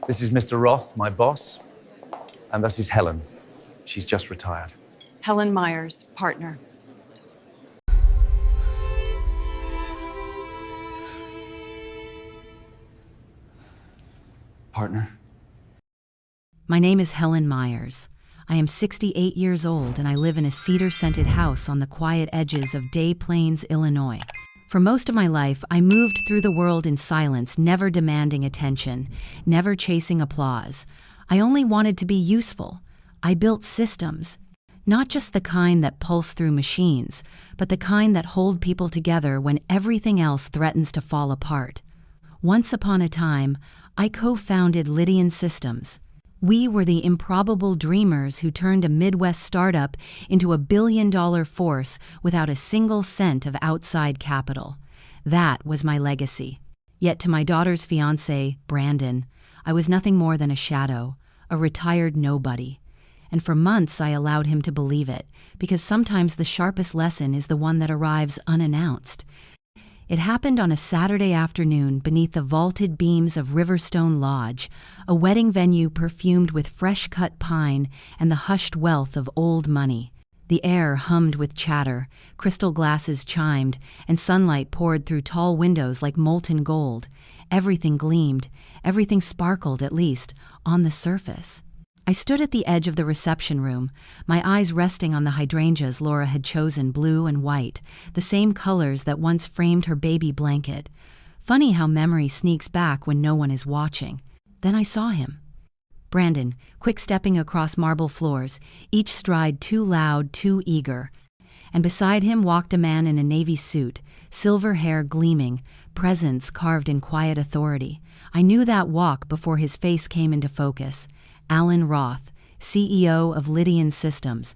This is Mr. Roth, my boss, and this is Helen. She's just retired. Helen Meyers, partner. Partner? My name is Helen Meyers. I am 68 years old and I live in a cedar-scented house on the quiet edges of Des Plaines, Illinois. For most of my life, I moved through the world in silence, never demanding attention, never chasing applause. I only wanted to be useful. I built systems, not just the kind that pulse through machines, but the kind that hold people together when everything else threatens to fall apart. Once upon a time, I co-founded Lydian Systems. We were the improbable dreamers who turned a Midwest startup into a billion-dollar force without a single cent of outside capital. That was my legacy. Yet to my daughter's fiancé, Brandon, I was nothing more than a shadow, a retired nobody. And for months I allowed him to believe it, because sometimes the sharpest lesson is the one that arrives unannounced. It happened on a Saturday afternoon beneath the vaulted beams of Riverstone Lodge, a wedding venue perfumed with fresh-cut pine and the hushed wealth of old money. The air hummed with chatter, crystal glasses chimed, and sunlight poured through tall windows like molten gold. Everything gleamed, everything sparkled, at least, on the surface. I stood at the edge of the reception room, my eyes resting on the hydrangeas Laura had chosen, blue and white, the same colors that once framed her baby blanket. Funny how memory sneaks back when no one is watching. Then I saw him. Brandon, quick-stepping across marble floors, each stride too loud, too eager. And beside him walked a man in a navy suit, silver hair gleaming, presence carved in quiet authority. I knew that walk before his face came into focus. Alan Roth, CEO of Lydian Systems,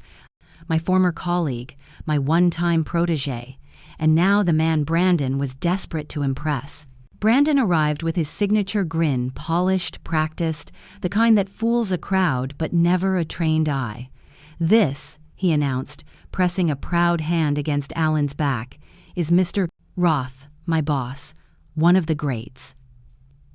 my former colleague, my one-time protege, and now the man Brandon was desperate to impress. Brandon arrived with his signature grin, polished, practiced, the kind that fools a crowd but never a trained eye. "This," he announced, pressing a proud hand against Alan's back, "is Mr. Roth, my boss, one of the greats."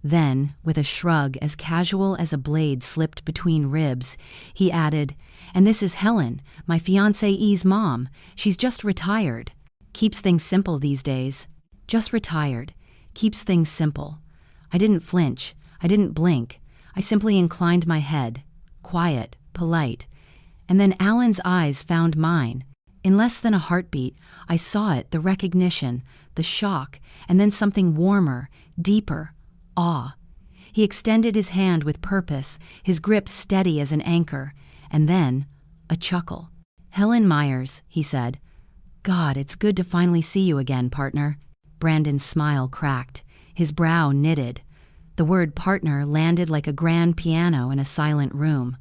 Then, with a shrug as casual as a blade slipped between ribs, he added, "And this is Helen, my fiancée's mom. She's just retired. Keeps things simple these days. Just retired. Keeps things simple." I didn't flinch. I didn't blink. I simply inclined my head. Quiet, polite. And then Alan's eyes found mine. In less than a heartbeat, I saw it, the recognition, the shock, and then something warmer, deeper. Awe. He extended his hand with purpose, his grip steady as an anchor, and then a chuckle. "Helen Meyers," he said. "God, it's good to finally see you again, partner." Brandon's smile cracked, his brow knitted. The word partner landed like a grand piano in a silent room.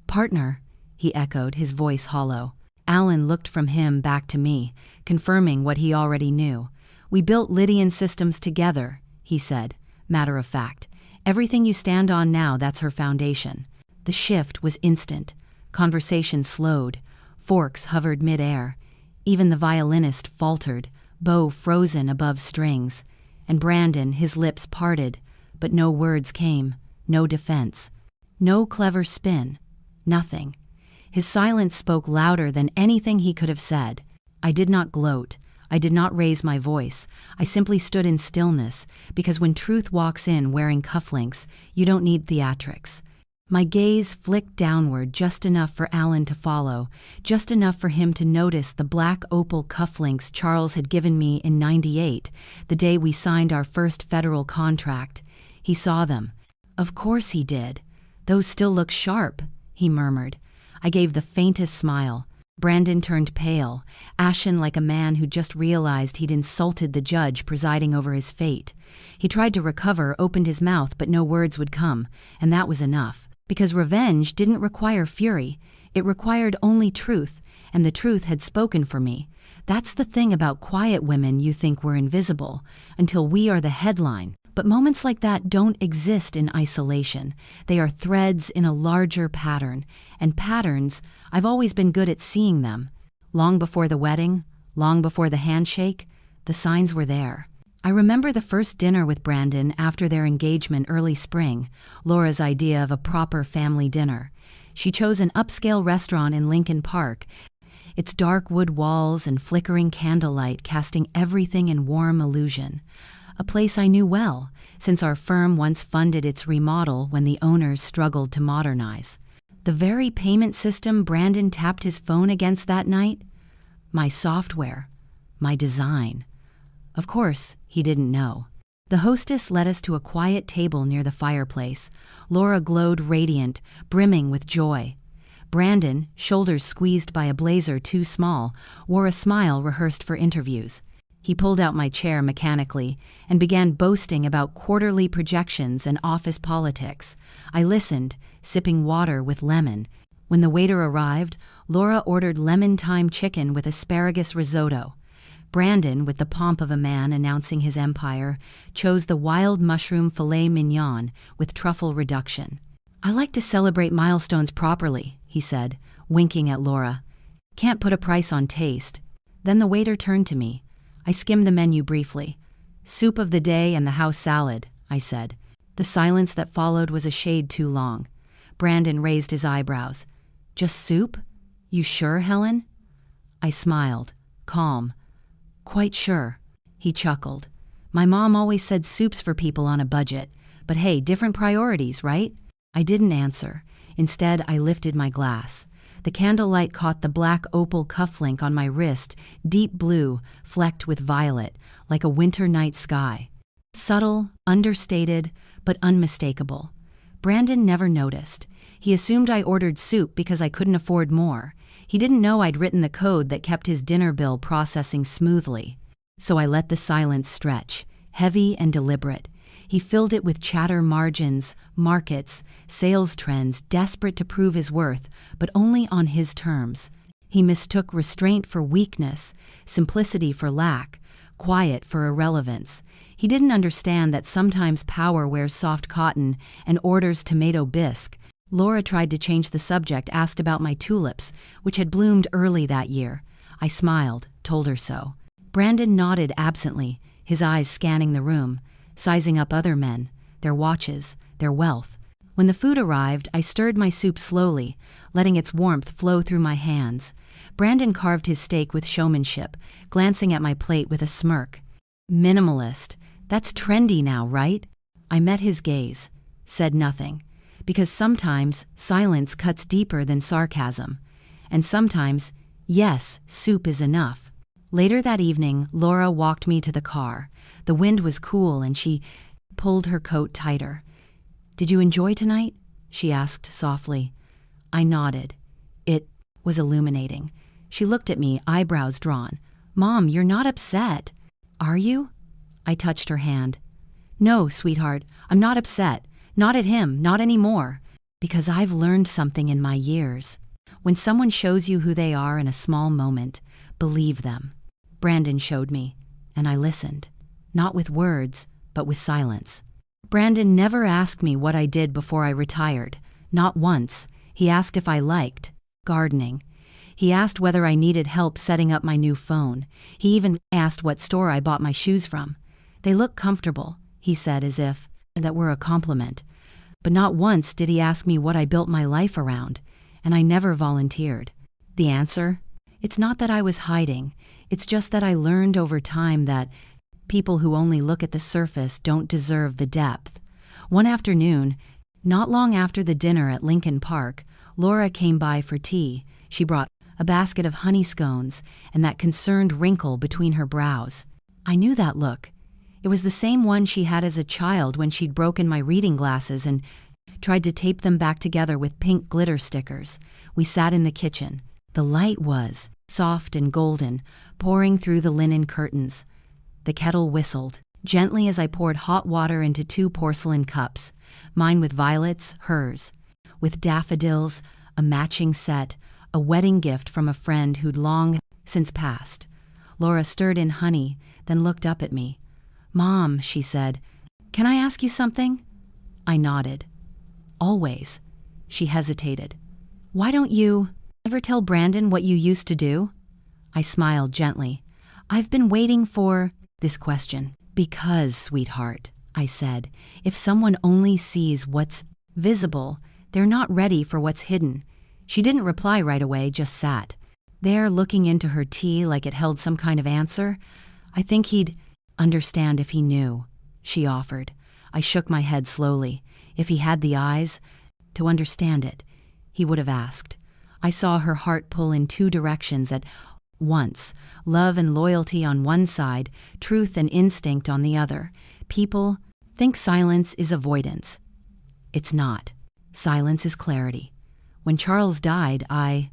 "Partner," he echoed, his voice hollow. Alan looked from him back to me, confirming what he already knew. "We built Lydian Systems together," he said. Matter of fact, everything you stand on now, that's her foundation. The shift was instant. Conversation slowed. Forks hovered mid-air. Even the violinist faltered, bow frozen above strings. And Brandon, his lips parted, but no words came, no defense. No clever spin. Nothing. His silence spoke louder than anything he could have said. I did not gloat. I did not raise my voice. I simply stood in stillness, because when truth walks in wearing cufflinks, you don't need theatrics. My gaze flicked downward just enough for Alan to follow, just enough for him to notice the black opal cufflinks Charles had given me in '98, the day we signed our first federal contract. He saw them. "Of course he did. Those still look sharp," he murmured. I gave the faintest smile. Brandon turned pale, ashen like a man who just realized he'd insulted the judge presiding over his fate. He tried to recover, opened his mouth, but no words would come, and that was enough. Because revenge didn't require fury. It required only truth, and the truth had spoken for me. That's the thing about quiet women you think we're invisible, until we are the headline. But moments like that don't exist in isolation. They are threads in a larger pattern. And patterns, I've always been good at seeing them. Long before the wedding, long before the handshake, the signs were there. I remember the first dinner with Brandon after their engagement early spring, Laura's idea of a proper family dinner. She chose an upscale restaurant in Lincoln Park, its dark wood walls and flickering candlelight casting everything in warm illusion. A place I knew well, since our firm once funded its remodel when the owners struggled to modernize. The very payment system Brandon tapped his phone against that night? My software. My design. Of course, he didn't know. The hostess led us to a quiet table near the fireplace. Laura glowed radiant, brimming with joy. Brandon, shoulders squeezed by a blazer too small, wore a smile rehearsed for interviews. He pulled out my chair mechanically and began boasting about quarterly projections and office politics. I listened, sipping water with lemon. When the waiter arrived, Laura ordered lemon thyme chicken with asparagus risotto. Brandon, with the pomp of a man announcing his empire, chose the wild mushroom filet mignon with truffle reduction. "I like to celebrate milestones properly," he said, winking at Laura. "Can't put a price on taste." Then the waiter turned to me. I skimmed the menu briefly. "Soup of the day and the house salad," I said. The silence that followed was a shade too long. Brandon raised his eyebrows. "Just soup? You sure, Helen?" I smiled, calm. "Quite sure." He chuckled. "My mom always said soup's for people on a budget. But hey, different priorities, right?" I didn't answer. Instead, I lifted my glass. The candlelight caught the black opal cufflink on my wrist, deep blue, flecked with violet, like a winter night sky. Subtle, understated, but unmistakable. Brandon never noticed. He assumed I ordered soup because I couldn't afford more. He didn't know I'd written the code that kept his dinner bill processing smoothly. So I let the silence stretch, heavy and deliberate. He filled it with chatter margins, markets, sales trends, desperate to prove his worth, but only on his terms. He mistook restraint for weakness, simplicity for lack, quiet for irrelevance. He didn't understand that sometimes power wears soft cotton and orders tomato bisque. Laura tried to change the subject, asked about my tulips, which had bloomed early that year. I smiled, told her so. Brandon nodded absently, his eyes scanning the room, sizing up other men, their watches, their wealth. When the food arrived, I stirred my soup slowly, letting its warmth flow through my hands. Brandon carved his steak with showmanship, glancing at my plate with a smirk. "Minimalist. That's trendy now, right?" I met his gaze, said nothing. Because sometimes silence cuts deeper than sarcasm. And sometimes, yes, soup is enough. Later that evening, Laura walked me to the car. The wind was cool and she pulled her coat tighter. "Did you enjoy tonight?" she asked softly. I nodded. It was illuminating. She looked at me, eyebrows drawn. "Mom, you're not upset." "Are you?" I touched her hand. "No, sweetheart, I'm not upset. Not at him, not anymore. Because I've learned something in my years. When someone shows you who they are in a small moment, believe them." Brandon showed me, and I listened. Not with words, but with silence. Brandon never asked me what I did before I retired. Not once. He asked if I liked gardening. He asked whether I needed help setting up my new phone. He even asked what store I bought my shoes from. "They look comfortable," he said, as if that were a compliment. But not once did he ask me what I built my life around, and I never volunteered. The answer? It's not that I was hiding. It's just that I learned over time that people who only look at the surface don't deserve the depth. One afternoon, not long after the dinner at Lincoln Park, Laura came by for tea. She brought a basket of honey scones and that concerned wrinkle between her brows. I knew that look. It was the same one she had as a child when she'd broken my reading glasses and tried to tape them back together with pink glitter stickers. We sat in the kitchen. The light was soft and golden, pouring through the linen curtains. The kettle whistled, gently as I poured hot water into 2 porcelain cups, mine with violets, hers. With daffodils, a matching set, a wedding gift from a friend who'd long since passed. Laura stirred in honey, then looked up at me. "Mom," she said, "can I ask you something?" I nodded. "Always." She hesitated. "Why don't you ever tell Brandon what you used to do?" I smiled gently. I've been waiting for this question. Because, sweetheart, I said, if someone only sees what's visible, they're not ready for what's hidden. She didn't reply right away, just sat there looking into her tea like it held some kind of answer. I think he'd understand if he knew, she offered. I shook my head slowly. If he had the eyes to understand it, he would have asked. I saw her heart pull in two directions at once, love and loyalty on one side, truth and instinct on the other. People think silence is avoidance. It's not. Silence is clarity. When Charles died, I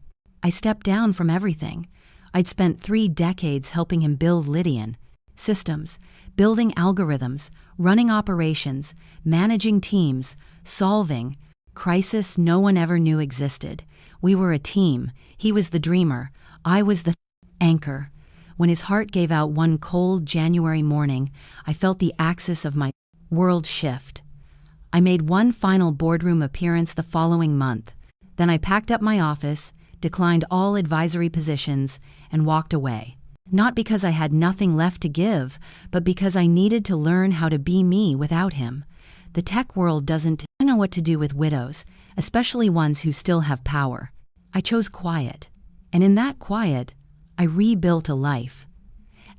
stepped down from everything. I'd spent 3 decades helping him build Lydian systems, building algorithms, running operations, managing teams, solving crisis no one ever knew existed. We were a team. He was the dreamer. I was the anchor. When his heart gave out one cold January morning, I felt the axis of my world shift. I made one final boardroom appearance the following month. Then I packed up my office, declined all advisory positions, and walked away. Not because I had nothing left to give, but because I needed to learn how to be me without him. The tech world doesn't know what to do with widows, especially ones who still have power. I chose quiet, and in that quiet, I rebuilt a life.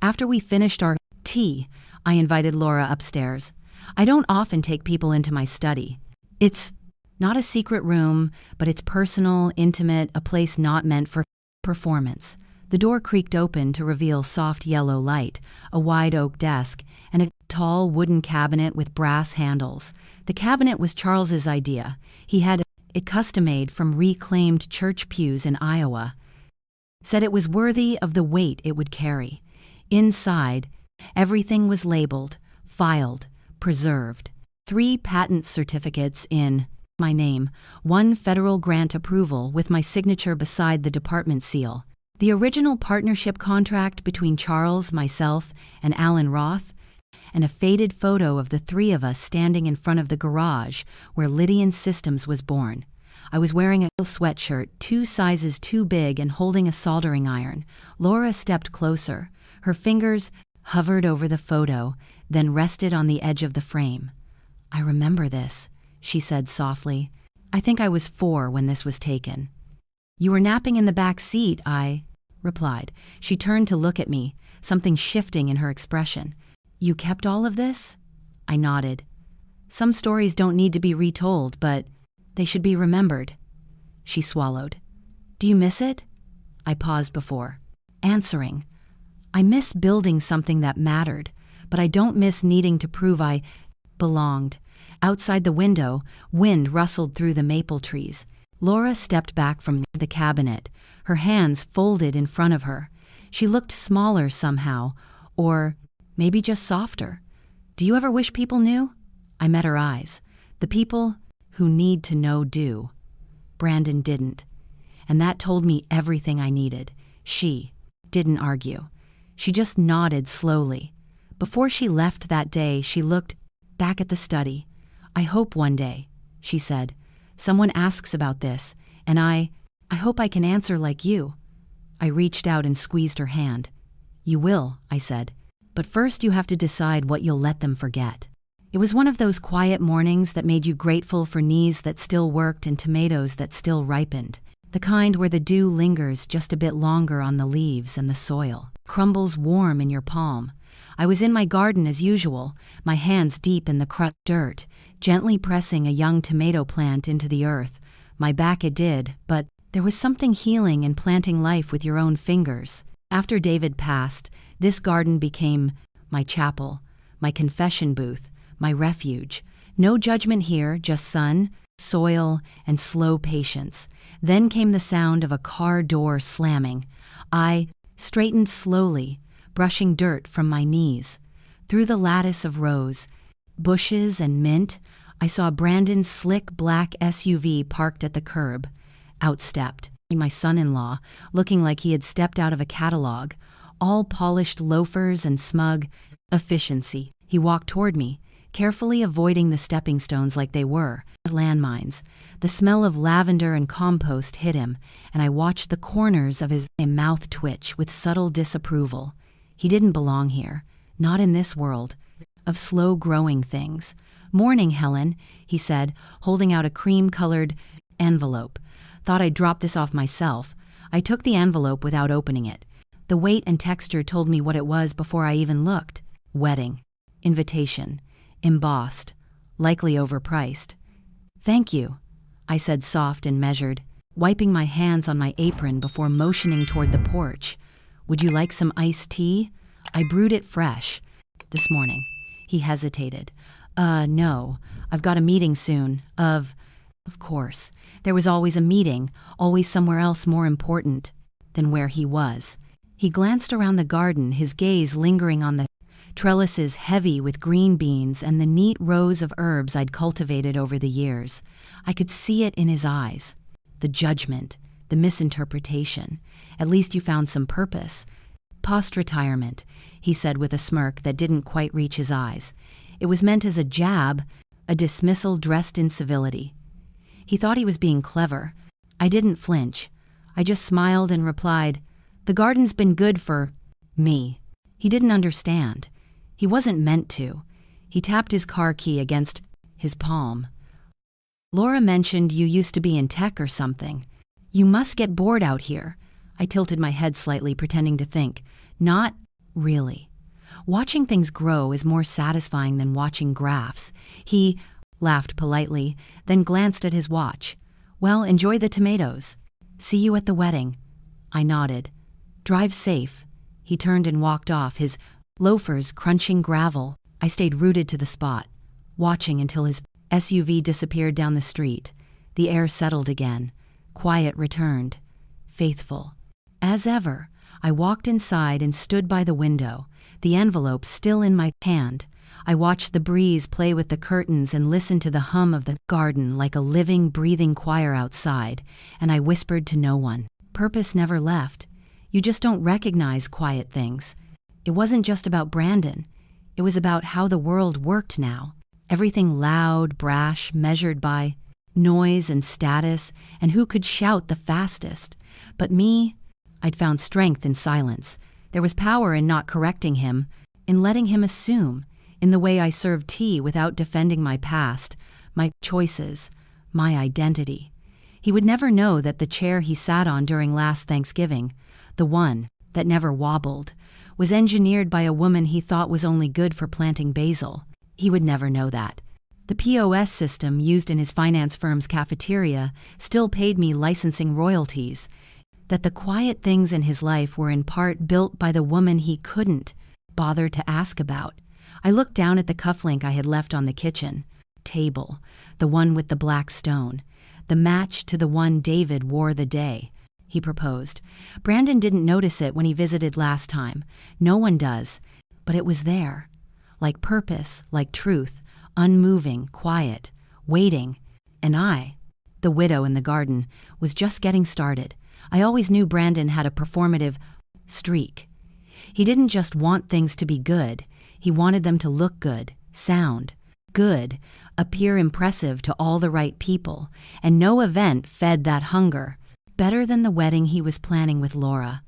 After we finished our tea, I invited Laura upstairs. I don't often take people into my study. It's not a secret room, but it's personal, intimate, a place not meant for performance. The door creaked open to reveal soft yellow light, a wide oak desk, and a tall wooden cabinet with brass handles. The cabinet was Charles's idea. He had it custom-made from reclaimed church pews in Iowa. Said it was worthy of the weight it would carry. Inside, everything was labeled, filed, preserved. 3 patent certificates in my name, 1 federal grant approval with my signature beside the department seal. The original partnership contract between Charles, myself, and Alan Roth, and a faded photo of the 3 of us standing in front of the garage where Lydian Systems was born. I was wearing a sweatshirt 2 sizes too big and holding a soldering iron. Laura stepped closer. Her fingers hovered over the photo, then rested on the edge of the frame. I remember this, she said softly. I think I was 4 when this was taken. You were napping in the back seat, I replied. She turned to look at me, something shifting in her expression. You kept all of this? I nodded. Some stories don't need to be retold, but they should be remembered. She swallowed. Do you miss it? I paused before answering. I miss building something that mattered, but I don't miss needing to prove I belonged. Outside the window, wind rustled through the maple trees. Laura stepped back from the cabinet, her hands folded in front of her. She looked smaller somehow, or maybe just softer. Do you ever wish people knew? I met her eyes. The people who need to know do. Brandon didn't. And that told me everything I needed. She didn't argue. She just nodded slowly. Before she left that day, she looked back at the study. I hope one day, she said, someone asks about this, and I hope I can answer like you. I reached out and squeezed her hand. You will, I said, but first you have to decide what you'll let them forget. It was one of those quiet mornings that made you grateful for knees that still worked and tomatoes that still ripened. The kind where the dew lingers just a bit longer on the leaves and the soil crumbles warm in your palm. I was in my garden as usual, my hands deep in the crushed dirt, gently pressing a young tomato plant into the earth. My back it did, but there was something healing in planting life with your own fingers. After David passed, this garden became my chapel, my confession booth, my refuge. No judgment here, just sun, soil, and slow patience. Then came the sound of a car door slamming. I straightened slowly, brushing dirt from my knees. Through the lattice of rose, bushes, and mint, I saw Brandon's slick black SUV parked at the curb. Out stepped my son-in-law, looking like he had stepped out of a catalog, all polished loafers and smug efficiency. He walked toward me, carefully avoiding the stepping stones like they were landmines. The smell of lavender and compost hit him, and I watched the corners of his mouth twitch with subtle disapproval. He didn't belong here, not in this world. of slow-growing things. "Morning, Helen," he said, holding out a cream-colored envelope. "Thought I'd drop this off myself." I took the envelope without opening it. The weight and texture told me what it was before I even looked. Wedding. Invitation. Embossed. Likely overpriced. "Thank you," I said, soft and measured, wiping my hands on my apron before motioning toward the porch. "Would you like some iced tea? I brewed it fresh this morning." He hesitated. No, I've got a meeting soon." Of course. There was always a meeting, always somewhere else more important than where he was. He glanced around the garden, his gaze lingering on the trellises heavy with green beans and the neat rows of herbs I'd cultivated over the years. I could see it in his eyes. The judgment, the misinterpretation. "At least you found some purpose." "Post-retirement," he said with a smirk that didn't quite reach his eyes. It was meant as a jab, a dismissal dressed in civility. He thought he was being clever. I didn't flinch. I just smiled and replied, "The garden's been good for me." He didn't understand. He wasn't meant to. He tapped his car key against his palm. "Laura mentioned you used to be in tech or something. You must get bored out here." I tilted my head slightly, pretending to think. "Not really. Watching things grow is more satisfying than watching graphs." He laughed politely, then glanced at his watch. "Well, enjoy the tomatoes. See you at the wedding." I nodded. "Drive safe." He turned and walked off, his loafers crunching gravel. I stayed rooted to the spot, watching until his SUV disappeared down the street. The air settled again. Quiet returned. Faithful. As ever, I walked inside and stood by the window, the envelope still in my hand. I watched the breeze play with the curtains and listened to the hum of the garden like a living, breathing choir outside, and I whispered to no one. Purpose never left. You just don't recognize quiet things. It wasn't just about Brandon. It was about how the world worked now. Everything loud, brash, measured by noise and status, and who could shout the fastest. But me, I'd found strength in silence. There was power in not correcting him, in letting him assume, in the way I served tea without defending my past, my choices, my identity. He would never know that the chair he sat on during last Thanksgiving, the one that never wobbled, was engineered by a woman he thought was only good for planting basil. He would never know that. The POS system used in his finance firm's cafeteria still paid me licensing royalties. That the quiet things in his life were in part built by the woman he couldn't bother to ask about. I looked down at the cufflink I had left on the kitchen table, the one with the black stone, the match to the one David wore the day he proposed. Brandon didn't notice it when he visited last time. No one does. But it was there. Like purpose, like truth, unmoving, quiet, waiting. And I, the widow in the garden, was just getting started. I always knew Brandon had a performative streak. He didn't just want things to be good. He wanted them to look good, sound good, appear impressive to all the right people. And no event fed that hunger better than the wedding he was planning with Laura.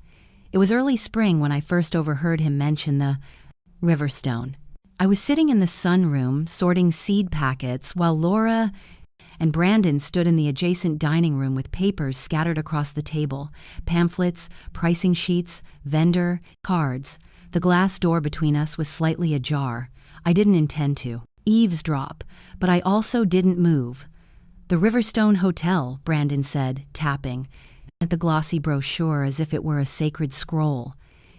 It was early spring when I first overheard him mention the Riverstone. I was sitting in the sunroom sorting seed packets while Laura and Brandon stood in the adjacent dining room with papers scattered across the table, pamphlets, pricing sheets, vendor, cards. The glass door between us was slightly ajar. I didn't intend to eavesdrop, but I also didn't move. "The Riverstone Hotel," Brandon said, tapping at the glossy brochure as if it were a sacred scroll.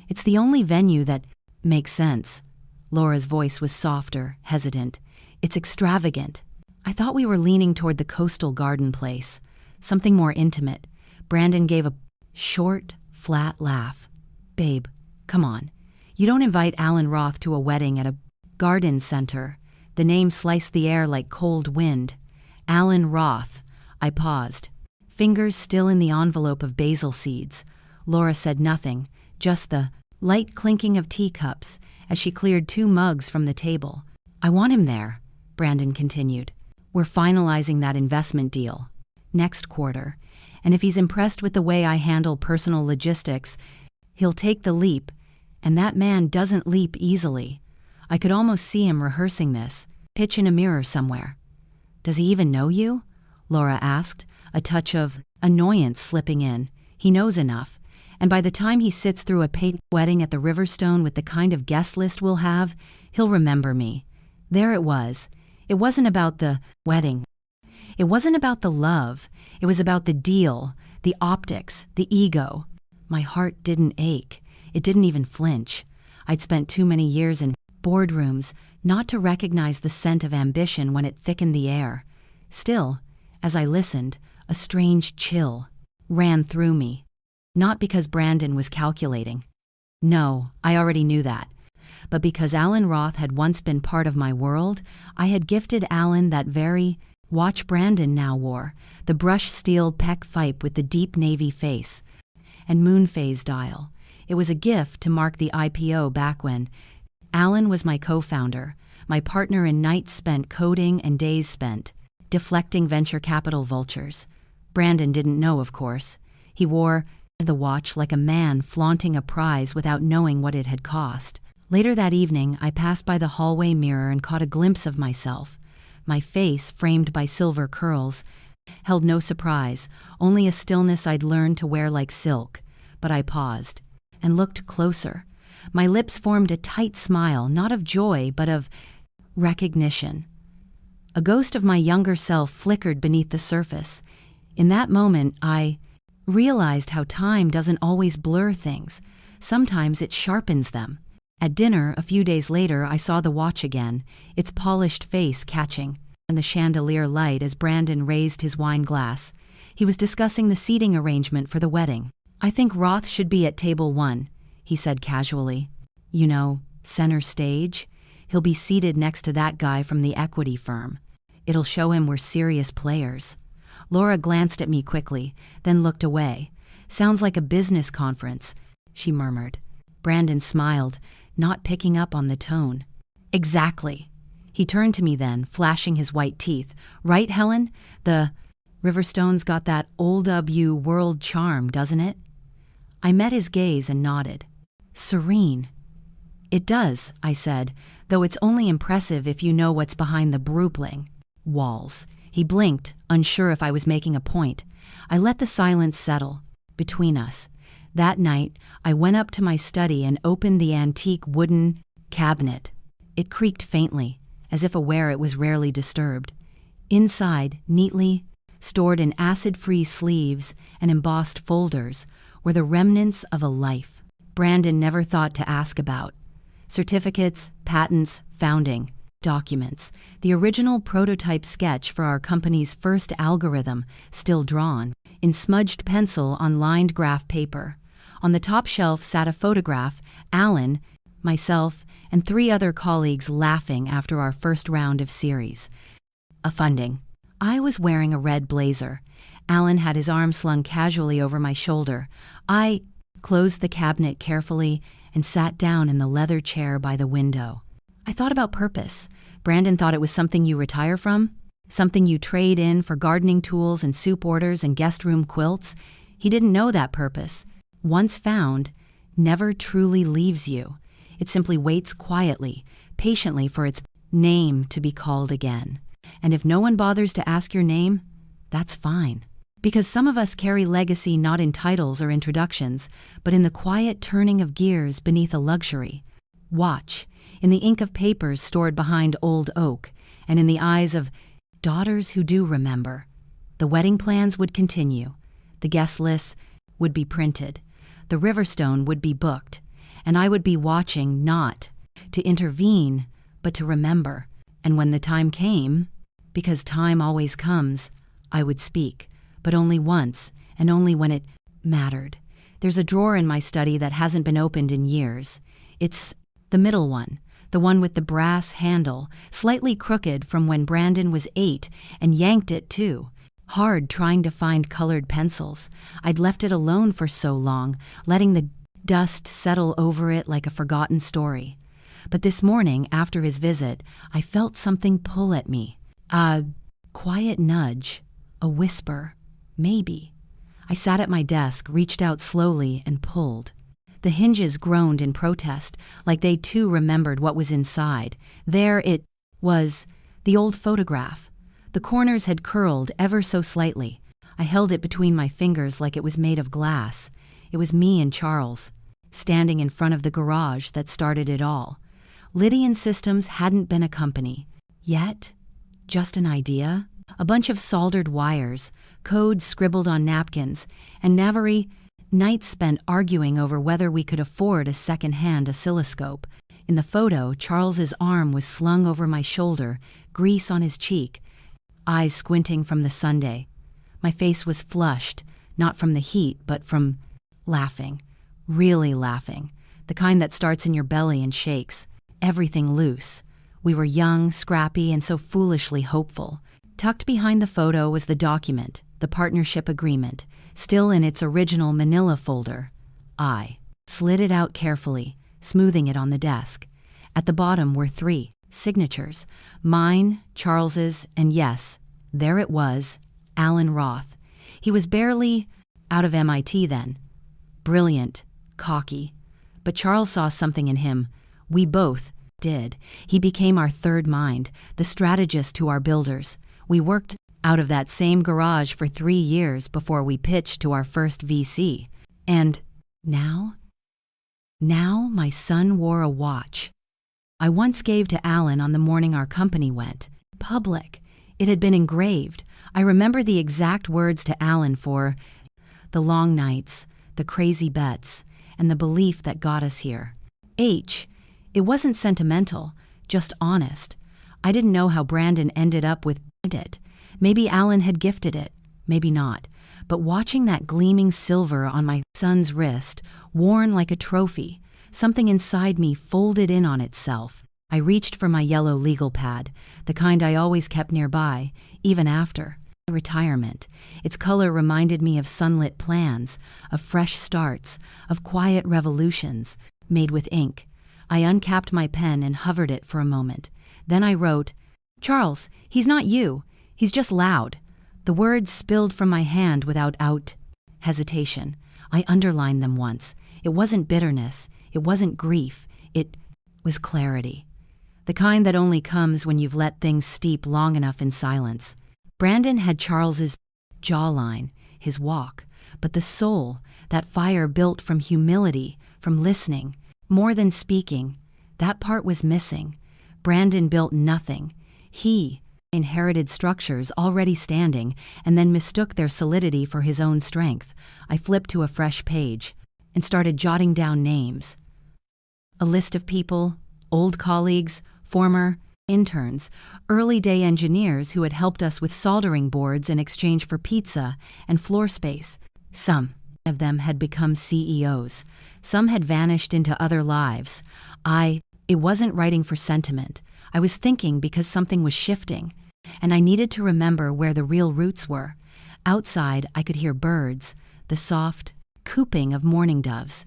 "It's the only venue that makes sense." Laura's voice was softer, hesitant. "It's extravagant." I thought we were leaning toward the coastal garden place, something more intimate. Brandon gave a short, flat laugh. "Babe, come on. You don't invite Alan Roth to a wedding at a garden center." The name sliced the air like cold wind. Alan Roth. I paused, fingers still in the envelope of basil seeds. Laura said nothing, just the light clinking of teacups as she cleared 2 mugs from the table. "I want him there," Brandon continued. "We're finalizing that investment deal next quarter, and if he's impressed with the way I handle personal logistics, he'll take the leap, and that man doesn't leap easily." I could almost see him rehearsing this, pitch in a mirror somewhere. "Does he even know you?" Laura asked, a touch of annoyance slipping in. "He knows enough. And by the time he sits through a paid wedding at the Riverstone with the kind of guest list we'll have, he'll remember me." There it was. It wasn't about the wedding. It wasn't about the love. It was about the deal, the optics, the ego. My heart didn't ache. It didn't even flinch. I'd spent too many years in boardrooms not to recognize the scent of ambition when it thickened the air. Still, as I listened, a strange chill ran through me. Not because Brandon was calculating. No, I already knew that. But because Alan Roth had once been part of my world, I had gifted Alan that very watch Brandon now wore, the brushed steel Peck Fipe with the deep navy face and moon phase dial. It was a gift to mark the IPO back when Alan was my co-founder, my partner in nights spent coding and days spent deflecting venture capital vultures. Brandon didn't know, of course. He wore the watch like a man flaunting a prize without knowing what it had cost. Later that evening, I passed by the hallway mirror and caught a glimpse of myself. My face, framed by silver curls, held no surprise, only a stillness I'd learned to wear like silk. But I paused and looked closer. My lips formed a tight smile, not of joy, but of recognition. A ghost of my younger self flickered beneath the surface. In that moment, I realized how time doesn't always blur things. Sometimes it sharpens them. At dinner, a few days later, I saw the watch again, its polished face catching in the chandelier light as Brandon raised his wine glass. He was discussing the seating arrangement for the wedding. "I think Roth should be at table 1, he said casually. "You know, center stage. He'll be seated next to that guy from the equity firm. It'll show him we're serious players." Laura glanced at me quickly, then looked away. "Sounds like a business conference," she murmured. Brandon smiled, not picking up on the tone. "Exactly." He turned to me then, flashing his white teeth. "Right, Helen? The Riverstone's got that old W world charm, doesn't it?" I met his gaze and nodded. "Serene." "It does," I said, "though it's only impressive if you know what's behind the brupling walls." He blinked, unsure if I was making a point. I let the silence settle between us. That night, I went up to my study and opened the antique wooden cabinet. It creaked faintly, as if aware it was rarely disturbed. Inside, neatly stored in acid-free sleeves and embossed folders, were the remnants of a life Brandon never thought to ask about. Certificates, patents, founding documents, the original prototype sketch for our company's first algorithm, still drawn, in smudged pencil on lined graph paper. On the top shelf sat a photograph, Alan, myself, and 3 other colleagues laughing after our first round of series. A funding. I was wearing a red blazer. Alan had his arm slung casually over my shoulder. I closed the cabinet carefully and sat down in the leather chair by the window. I thought about purpose. Brandon thought it was something you retire from, something you trade in for gardening tools and soup orders and guest room quilts. He didn't know that purpose, once found, never truly leaves you. It simply waits quietly, patiently for its name to be called again. And if no one bothers to ask your name, that's fine. Because some of us carry legacy not in titles or introductions, but in the quiet turning of gears beneath a luxury watch, in the ink of papers stored behind old oak, and in the eyes of daughters who do remember. The wedding plans would continue. The guest lists would be printed. The Riverstone would be booked. And I would be watching not to intervene, but to remember. And when the time came, because time always comes, I would speak, but only once, and only when it mattered. There's a drawer in my study that hasn't been opened in years. It's the middle one, the one with the brass handle, slightly crooked from when Brandon was 8, and yanked it too. Hard trying to find colored pencils. I'd left it alone for so long, letting the dust settle over it like a forgotten story. But this morning, after his visit, I felt something pull at me. A quiet nudge, a whisper, maybe. I sat at my desk, reached out slowly, and pulled. The hinges groaned in protest, like they too remembered what was inside. There it was, the old photograph. The corners had curled ever so slightly. I held it between my fingers like it was made of glass. It was me and Charles, standing in front of the garage that started it all. Lydian Systems hadn't been a company. Yet, just an idea. A bunch of soldered wires, codes scribbled on napkins, and Navari nights spent arguing over whether we could afford a second-hand oscilloscope. In the photo, Charles's arm was slung over my shoulder, grease on his cheek, eyes squinting from the sundae. My face was flushed, not from the heat, but from laughing. Really laughing. The kind that starts in your belly and shakes. Everything loose. We were young, scrappy, and so foolishly hopeful. Tucked behind the photo was the document, the partnership agreement, still in its original manila folder. I slid it out carefully, smoothing it on the desk. At the bottom were 3 signatures, mine, Charles's, and yes, there it was, Alan Roth. He was barely out of MIT then. Brilliant, cocky. But Charles saw something in him. We both did. He became our third mind, the strategist to our builders. We worked out of that same garage for 3 years before we pitched to our first VC. And now my son wore a watch I once gave to Alan on the morning our company went public. It had been engraved. I remember the exact words to Alan for the long nights, the crazy bets, and the belief that got us here. It wasn't sentimental, just honest. I didn't know how Brandon ended up with it. Maybe Alan had gifted it, maybe not. But watching that gleaming silver on my son's wrist, worn like a trophy, something inside me folded in on itself. I reached for my yellow legal pad, the kind I always kept nearby, even after retirement. Its color reminded me of sunlit plans, of fresh starts, of quiet revolutions, made with ink. I uncapped my pen and hovered it for a moment. Then I wrote, "Charles, he's not you. He's just loud." The words spilled from my hand without hesitation. I underlined them once. It wasn't bitterness. It wasn't grief. It was clarity. The kind that only comes when you've let things steep long enough in silence. Brandon had Charles's jawline, his walk, but the soul, that fire built from humility, from listening, more than speaking, that part was missing. Brandon built nothing. He inherited structures already standing and then mistook their solidity for his own strength. I flipped to a fresh page and started jotting down names. A list of people, old colleagues, former interns, early-day engineers who had helped us with soldering boards in exchange for pizza and floor space. Some of them had become CEOs. Some had vanished into other lives. It wasn't writing for sentiment. I was thinking because something was shifting, and I needed to remember where the real roots were. Outside, I could hear birds, the soft cooing of mourning doves.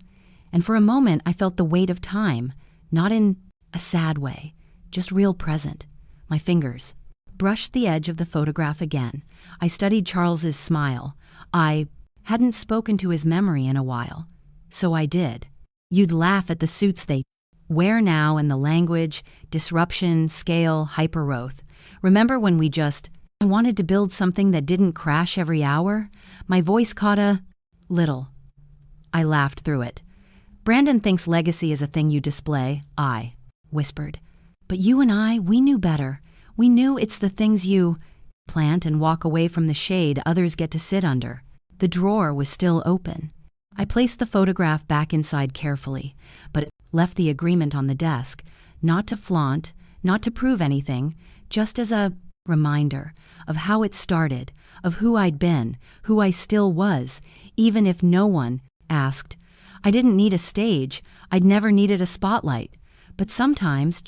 And for a moment, I felt the weight of time, not in a sad way, just real present. My fingers brushed the edge of the photograph again. I studied Charles's smile. I hadn't spoken to his memory in a while, so I did. You'd laugh at the suits they wear now and the language, disruption, scale, hyper-growth. Remember when we just wanted to build something that didn't crash every hour? My voice caught a little. I laughed through it. Brandon thinks legacy is a thing you display, I whispered. But you and I, we knew better. We knew it's the things you plant and walk away from the shade others get to sit under. The drawer was still open. I placed the photograph back inside carefully, but left the agreement on the desk, not to flaunt, not to prove anything, just as a reminder of how it started, of who I'd been, who I still was, even if no one asked. I didn't need a stage. I'd never needed a spotlight. But sometimes,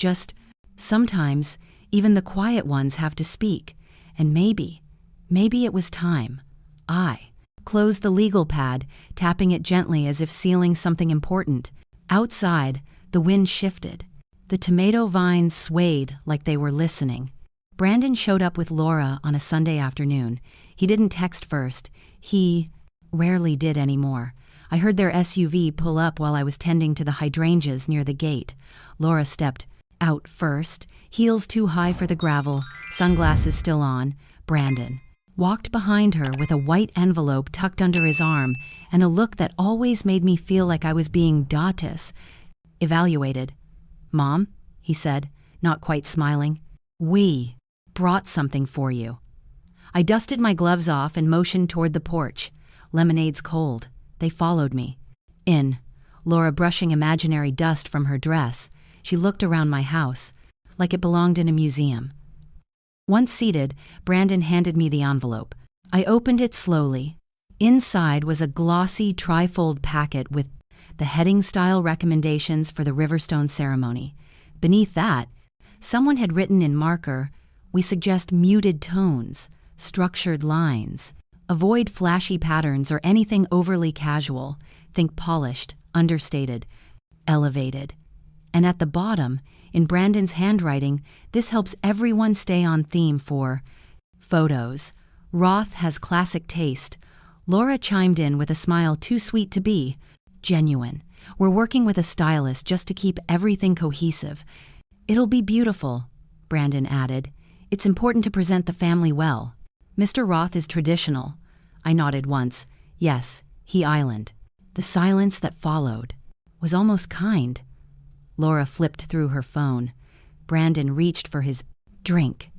even the quiet ones have to speak. And maybe it was time. I closed the legal pad, tapping it gently as if sealing something important. Outside, the wind shifted. The tomato vines swayed like they were listening. Brandon showed up with Laura on a Sunday afternoon. He didn't text first. He rarely did anymore. I heard their SUV pull up while I was tending to the hydrangeas near the gate. Laura stepped out first, heels too high for the gravel, sunglasses still on. Brandon walked behind her with a white envelope tucked under his arm and a look that always made me feel like I was being evaluated. "Mom," he said, not quite smiling, "we brought something for you." I dusted my gloves off and motioned toward the porch. Lemonade's cold. They followed me. In. Laura brushing imaginary dust from her dress, she looked around my house, like it belonged in a museum. Once seated, Brandon handed me the envelope. I opened it slowly. Inside was a glossy trifold packet with the heading-style recommendations for the Riverstone ceremony. Beneath that, someone had written in marker, "We suggest muted tones, structured lines. Avoid flashy patterns or anything overly casual. Think polished, understated, elevated." And at the bottom, in Brandon's handwriting, this helps everyone stay on theme for photos. Roth has classic taste. Laura chimed in with a smile too sweet to be genuine. "We're working with a stylist just to keep everything cohesive." "It'll be beautiful," Brandon added. "It's important to present the family well." "Mr. Roth is traditional." I nodded once. Yes, he island. The silence that followed was almost kind. Laura flipped through her phone. Brandon reached for his drink.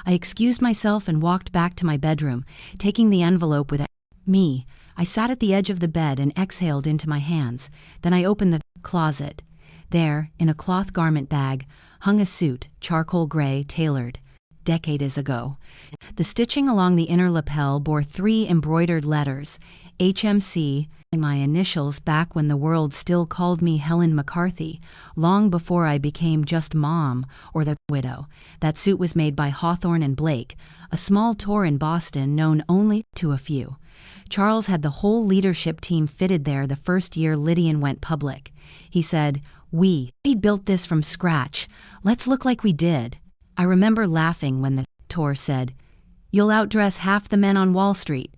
I excused myself and walked back to my bedroom, taking the envelope with me. I sat at the edge of the bed and exhaled into my hands. Then I opened the closet. There, in a cloth garment bag, hung a suit, charcoal gray, tailored decades ago. The stitching along the inner lapel bore 3 embroidered letters, HMC, and my initials back when the world still called me Helen McCarthy, long before I became just Mom or the widow. That suit was made by Hawthorne and Blake, a small tour in Boston known only to a few. Charles had the whole leadership team fitted there the first year Lydian went public. He said, we built this from scratch. Let's look like we did." I remember laughing when the tour said, "You'll outdress half the men on Wall Street."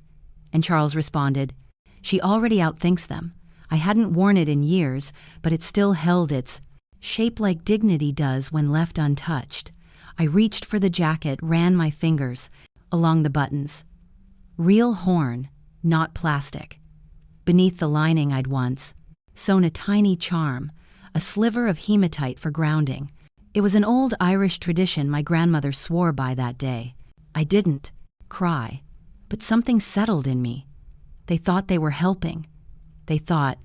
And Charles responded, "She already outthinks them." I hadn't worn it in years, but it still held its shape like dignity does when left untouched. I reached for the jacket, ran my fingers along the buttons. Real horn, not plastic. Beneath the lining I'd once sewn a tiny charm, a sliver of hematite for grounding. It was an old Irish tradition my grandmother swore by that day. I didn't cry, but something settled in me. They thought they were helping. They thought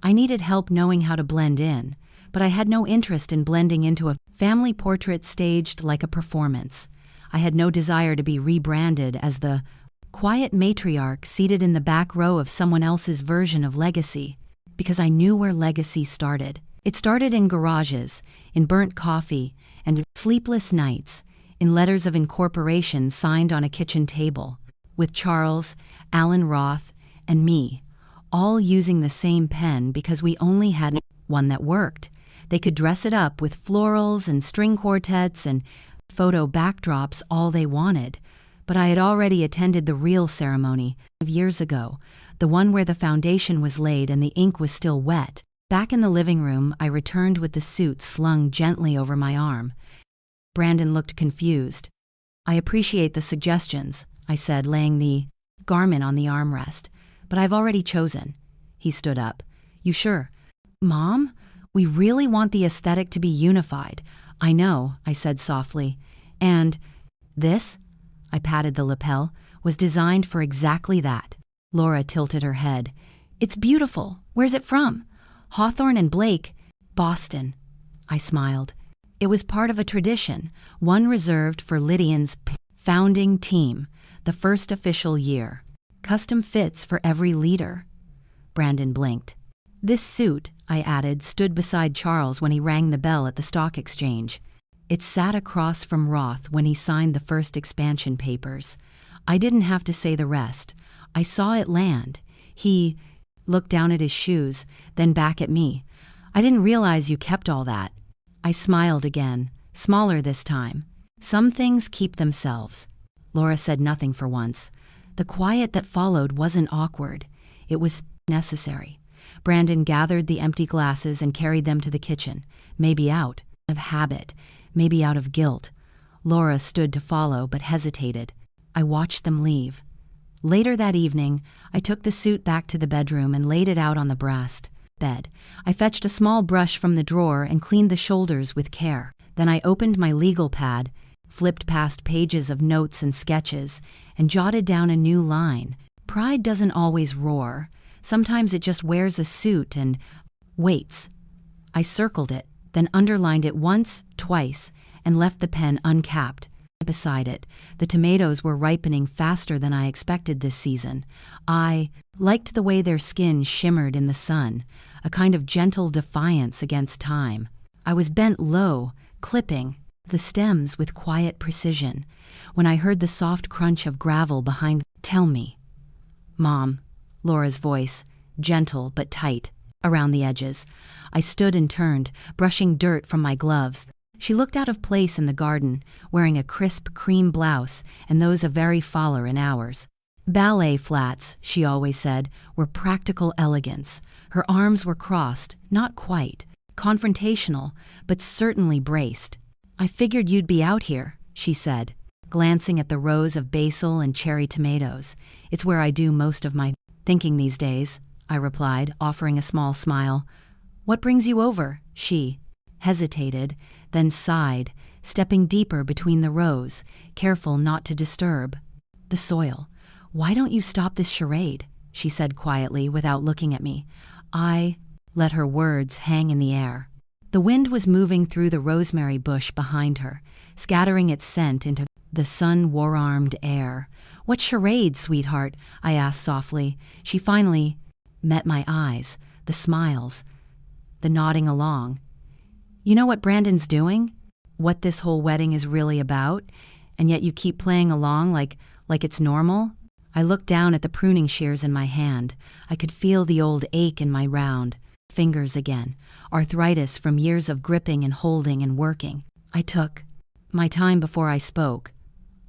I needed help knowing how to blend in, but I had no interest in blending into a family portrait staged like a performance. I had no desire to be rebranded as the quiet matriarch seated in the back row of someone else's version of legacy, because I knew where legacy started. It started in garages, in burnt coffee, and sleepless nights, in letters of incorporation signed on a kitchen table, with Charles, Alan Roth, and me, all using the same pen because we only had one that worked. They could dress it up with florals and string quartets and photo backdrops all they wanted, but I had already attended the real ceremony years ago, the one where the foundation was laid and the ink was still wet. Back in the living room, I returned with the suit slung gently over my arm. Brandon looked confused. "I appreciate the suggestions," I said, laying the garment on the armrest, "but I've already chosen." He stood up. "You sure?" "Mom, we really want the aesthetic to be unified." "I know," I said softly. "And this," I patted the lapel, "was designed for exactly that." Laura tilted her head. "It's beautiful. Where's it from?" "Hawthorne and Blake, Boston." I smiled. It was part of a tradition, one reserved for Lydian's founding team, the first official year. Custom fits for every leader. Brandon blinked. "This suit," I added, stood beside Charles when he rang the bell at the stock exchange. It sat across from Roth when he signed the first expansion papers. I didn't have to say the rest. I saw it land. He looked down at his shoes, then back at me. "I didn't realize you kept all that." I smiled again, smaller this time. "Some things keep themselves." Laura said nothing for once. The quiet that followed wasn't awkward. It was necessary. Brandon gathered the empty glasses and carried them to the kitchen, maybe out of habit, maybe out of guilt. Laura stood to follow but hesitated. I watched them leave. Later that evening, I took the suit back to the bedroom and laid it out on the brass bed. I fetched a small brush from the drawer and cleaned the shoulders with care. Then I opened my legal pad, flipped past pages of notes and sketches, and jotted down a new line. Pride doesn't always roar. Sometimes it just wears a suit and waits. I circled it, then underlined it once, twice, and left the pen uncapped. Beside it, the tomatoes were ripening faster than I expected this season. I liked the way their skin shimmered in the sun, a kind of gentle defiance against time. I was bent low, clipping the stems with quiet precision, when I heard the soft crunch of gravel behind. "Tell me." "Mom," Laura's voice, gentle but tight, around the edges. I stood and turned, brushing dirt from my gloves. She looked out of place in the garden, wearing a crisp cream blouse and those of very Fowler in ours. Ballet flats, she always said, were practical elegance. Her arms were crossed, not quite, confrontational, but certainly braced. "I figured you'd be out here," she said, glancing at the rows of basil and cherry tomatoes. "It's where I do most of my thinking these days," I replied, offering a small smile. "What brings you over?" She hesitated, then sighed, stepping deeper between the rows, careful not to disturb. "The soil. Why don't you stop this charade?" she said quietly without looking at me. I let her words hang in the air. The wind was moving through the rosemary bush behind her, scattering its scent into the sun-warmed air. "What charade, sweetheart?" I asked softly. She finally met my eyes, the smiles, the nodding along. "You know what Brandon's doing? What this whole wedding is really about? And yet you keep playing along like it's normal?" I looked down at the pruning shears in my hand. I could feel the old ache in my round fingers again, arthritis from years of gripping and holding and working. I took my time before I spoke.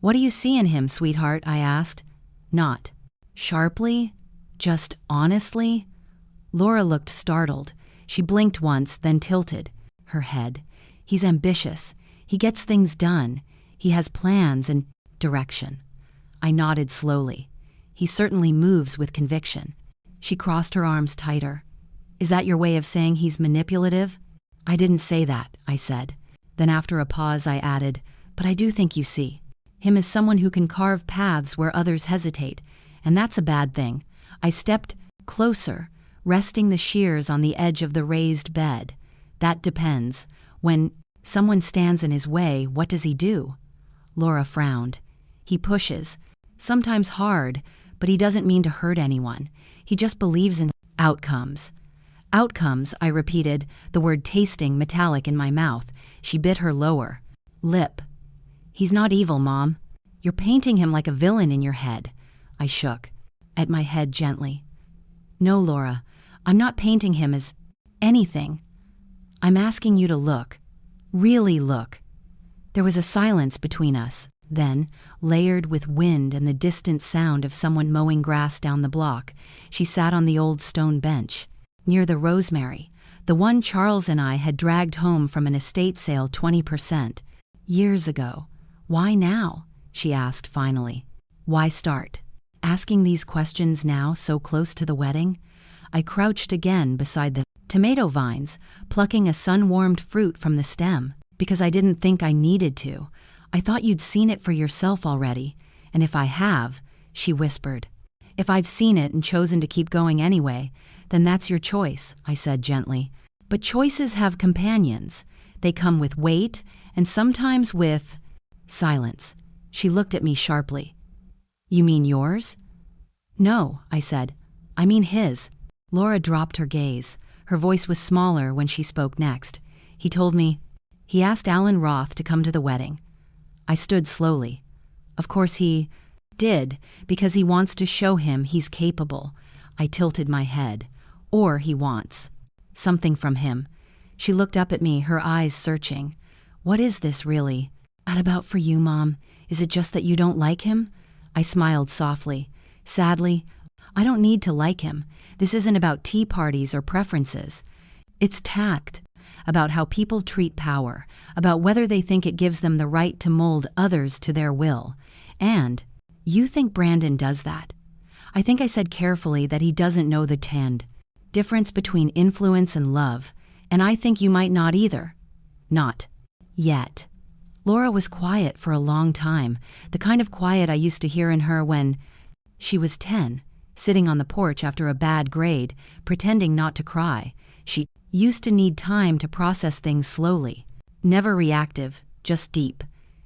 "What do you see in him, sweetheart?" I asked. Not sharply, just honestly. Laura looked startled. She blinked once, then tilted her head. "He's ambitious. He gets things done. He has plans and direction." I nodded slowly. "He certainly moves with conviction." She crossed her arms tighter. "Is that your way of saying he's manipulative?" "I didn't say that," I said. Then after a pause I added, "But I do think you see him as someone who can carve paths where others hesitate, and that's a bad thing." I stepped closer, resting the shears on the edge of the raised bed. "That depends. When someone stands in his way, what does he do?" Laura frowned. "He pushes, sometimes hard, but he doesn't mean to hurt anyone. He just believes in outcomes." "Outcomes," I repeated, the word tasting metallic in my mouth. She bit her lower lip. "He's not evil, Mom. You're painting him like a villain in your head." I shook at my head gently. "No, Laura, I'm not painting him as anything. I'm asking you to look. Really look." There was a silence between us, then, layered with wind and the distant sound of someone mowing grass down the block, she sat on the old stone bench, near the rosemary, the one Charles and I had dragged home from an estate sale 20%. "Years ago. Why now?" she asked finally. "Why start asking these questions now, so close to the wedding?" I crouched again beside the tomato vines, plucking a sun-warmed fruit from the stem, because I didn't think I needed to. "I thought you'd seen it for yourself already, and if I have," she whispered, "if I've seen it and chosen to keep going anyway, then that's your choice," I said gently. "But choices have companions. They come with weight, and sometimes with..." Silence. She looked at me sharply. "You mean yours?" "No," I said. "I mean his." Laura dropped her gaze. Her voice was smaller when she spoke next. "He told me he asked Alan Roth to come to the wedding." I stood slowly. "Of course he did, because he wants to show him he's capable." I tilted my head. "Or he wants something from him." She looked up at me, her eyes searching. "What is this really about for you, Mom? Is it just that you don't like him?" I smiled softly. "Sadly, I don't need to like him. This isn't about tea parties or preferences. It's tact, about how people treat power, about whether they think it gives them the right to mold others to their will. And you think Brandon does that? I think I said carefully that he doesn't know the difference between influence and love, and I think you might not either. Not yet. Laura was quiet for a long time, the kind of quiet I used to hear in her when she was 10, sitting on the porch after a bad grade, pretending not to cry. She used to need time to process things slowly. Never reactive, just deep.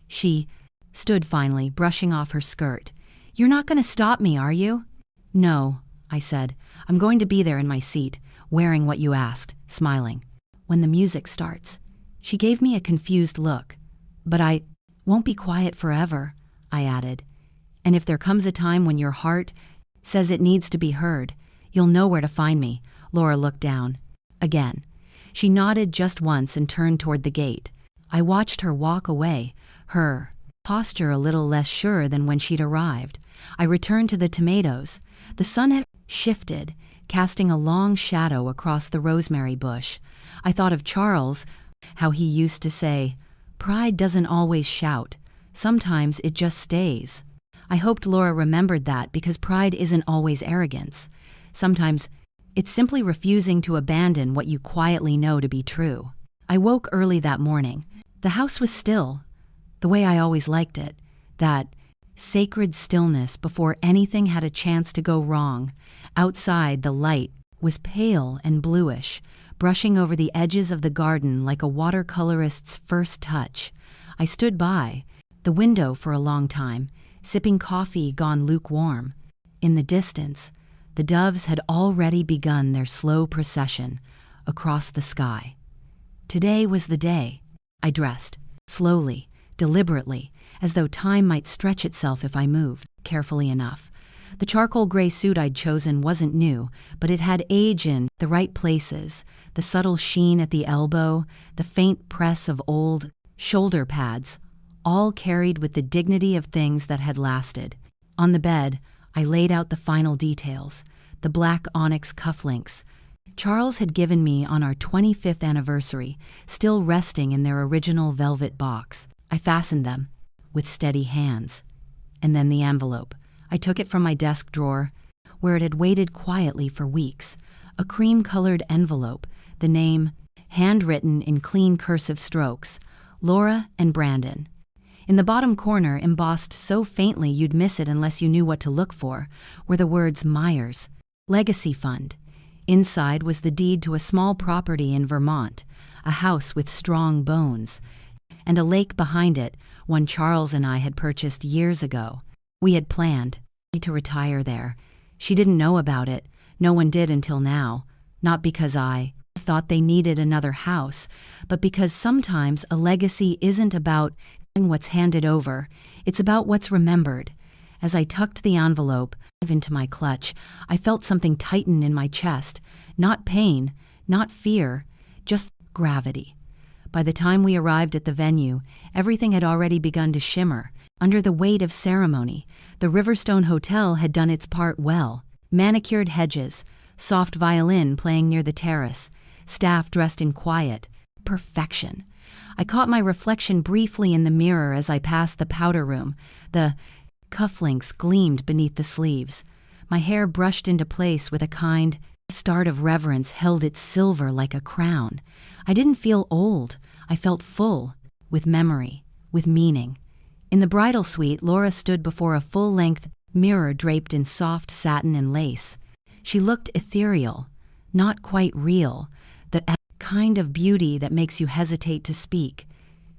She stood finally, brushing off her skirt. "You're not going to stop me, are you?" "No," I said. "I'm going to be there in my seat, wearing what you asked," smiling. "When the music starts." She gave me a confused look. "But I won't be quiet forever," I added. "And if there comes a time when your heart says it needs to be heard, you'll know where to find me." Laura looked down. Again. She nodded just once and turned toward the gate. I watched her walk away, her posture a little less sure than when she'd arrived. I returned to the tomatoes. The sun had shifted, casting a long shadow across the rosemary bush. I thought of Charles, how he used to say, "Pride doesn't always shout. Sometimes it just stays." I hoped Laura remembered that, because pride isn't always arrogance. Sometimes it's simply refusing to abandon what you quietly know to be true. I woke early that morning. The house was still, the way I always liked it, that sacred stillness before anything had a chance to go wrong. Outside, the light was pale and bluish, brushing over the edges of the garden like a watercolorist's first touch. I stood by the window for a long time, sipping coffee gone lukewarm. In the distance, the doves had already begun their slow procession across the sky. Today was the day. I dressed, slowly, deliberately, as though time might stretch itself if I moved, carefully enough. The charcoal gray suit I'd chosen wasn't new, but it had age in the right places, the subtle sheen at the elbow, the faint press of old shoulder pads, all carried with the dignity of things that had lasted. On the bed, I laid out the final details, the black onyx cufflinks Charles had given me on our 25th anniversary, still resting in their original velvet box. I fastened them with steady hands. And then the envelope. I took it from my desk drawer, where it had waited quietly for weeks. A cream-colored envelope, the name handwritten in clean cursive strokes, Laura and Brandon. In the bottom corner, embossed so faintly you'd miss it unless you knew what to look for, were the words Meyers, Legacy Fund. Inside was the deed to a small property in Vermont, a house with strong bones, and a lake behind it, one Charles and I had purchased years ago. We had planned to retire there. She didn't know about it. No one did until now. Not because I thought they needed another house, but because sometimes a legacy isn't about what's handed over. It's about what's remembered. As I tucked the envelope into my clutch, I felt something tighten in my chest. Not pain, not fear, just gravity. By the time we arrived at the venue, everything had already begun to shimmer. Under the weight of ceremony, the Riverstone Hotel had done its part well. Manicured hedges, soft violin playing near the terrace, staff dressed in quiet. Perfection. I caught my reflection briefly in the mirror as I passed the powder room. The cufflinks gleamed beneath the sleeves. My hair brushed into place with a kind start of reverence held its silver like a crown. I didn't feel old. I felt full, with memory, with meaning. In the bridal suite, Laura stood before a full-length mirror draped in soft satin and lace. She looked ethereal, not quite real, the kind of beauty that makes you hesitate to speak.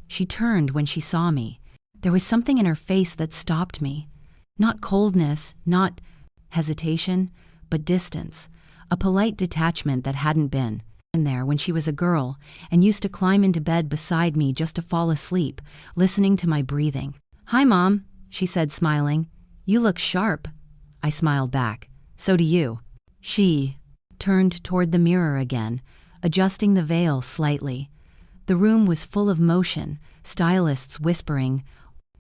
She turned when she saw me. There was something in her face that stopped me. Not coldness, not hesitation, but distance. A polite detachment that hadn't been in there when she was a girl and used to climb into bed beside me just to fall asleep, listening to my breathing. "Hi, Mom," she said, smiling. "You look sharp." I smiled back. "So do you." She turned toward the mirror again, adjusting the veil slightly. The room was full of motion, stylists whispering,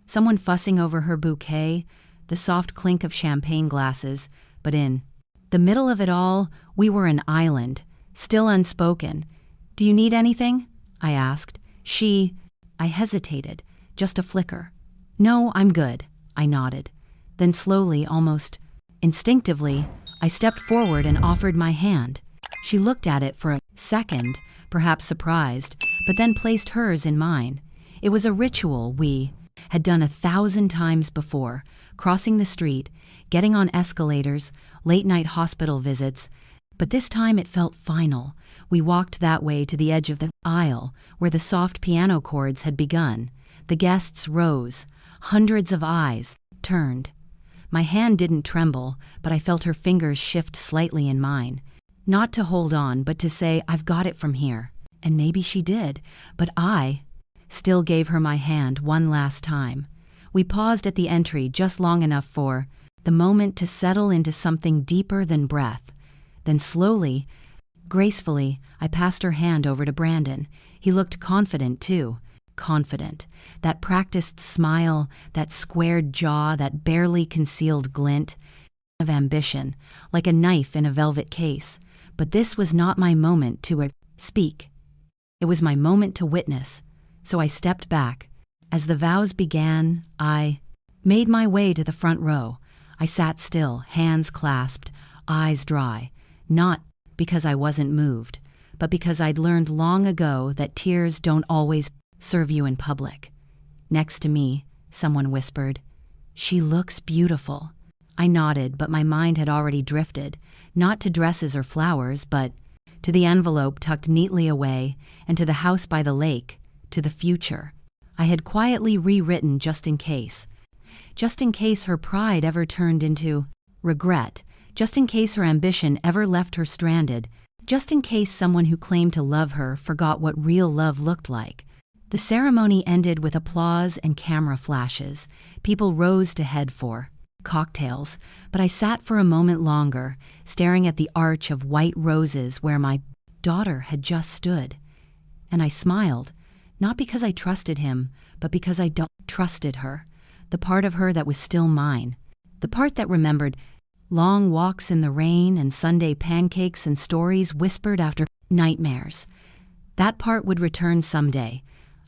someone fussing over her bouquet, the soft clink of champagne glasses, but in The middle of it all, we were an island, still unspoken. "Do you need anything?" I asked. I hesitated, just a flicker. "No, I'm good," I nodded. Then slowly, almost instinctively, I stepped forward and offered my hand. She looked at it for a second, perhaps surprised, but then placed hers in mine. It was a ritual we had done 1,000 times before, crossing the street, getting on escalators, late-night hospital visits, but this time it felt final. We walked that way to the edge of the aisle, where the soft piano chords had begun. The guests rose. Hundreds of eyes turned. My hand didn't tremble, but I felt her fingers shift slightly in mine. Not to hold on, but to say, "I've got it from here." And maybe she did, but I still gave her my hand one last time. We paused at the entry just long enough for the moment to settle into something deeper than breath. Then slowly, gracefully, I passed her hand over to Brandon. He looked confident, too. Confident. That practiced smile, that squared jaw, that barely concealed glint of ambition, like a knife in a velvet case. But this was not my moment to speak. It was my moment to witness. So I stepped back. As the vows began, I made my way to the front row. I sat still, hands clasped, eyes dry. Not because I wasn't moved, but because I'd learned long ago that tears don't always serve you in public. Next to me, someone whispered, "She looks beautiful." I nodded, but my mind had already drifted, not to dresses or flowers, but to the envelope tucked neatly away, and to the house by the lake, to the future. I had quietly rewritten just in case her pride ever turned into regret, just in case her ambition ever left her stranded, just in case someone who claimed to love her forgot what real love looked like. The ceremony ended with applause and camera flashes. People rose to head for cocktails, but I sat for a moment longer, staring at the arch of white roses where my daughter had just stood. And I smiled, not because I trusted him, but because I trusted her, the part of her that was still mine, the part that remembered long walks in the rain and Sunday pancakes and stories whispered after nightmares. That part would return someday.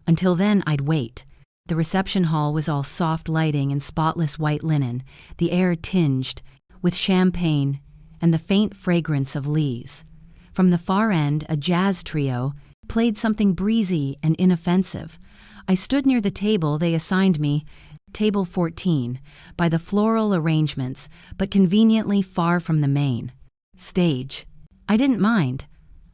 Until then, I'd wait. The reception hall was all soft lighting and spotless white linen, the air tinged with champagne and the faint fragrance of lees. From the far end, a jazz trio played something breezy and inoffensive. I stood near the table they assigned me, table 14, by the floral arrangements, but conveniently far from the main stage. I didn't mind.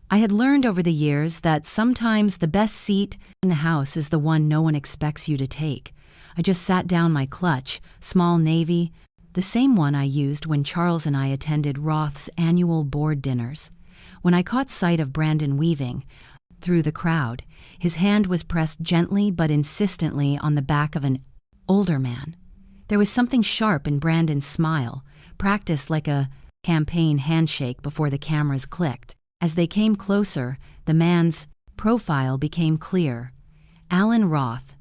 I had learned over the years that sometimes the best seat in the house is the one no one expects you to take. I just sat down my clutch, small navy, the same one I used when Charles and I attended Roth's annual board dinners. When I caught sight of Brandon weaving through the crowd, his hand was pressed gently but insistently on the back of an older man. There was something sharp in Brandon's smile, practiced like a campaign handshake before the cameras clicked. As they came closer, the man's profile became clear. Alan Roth.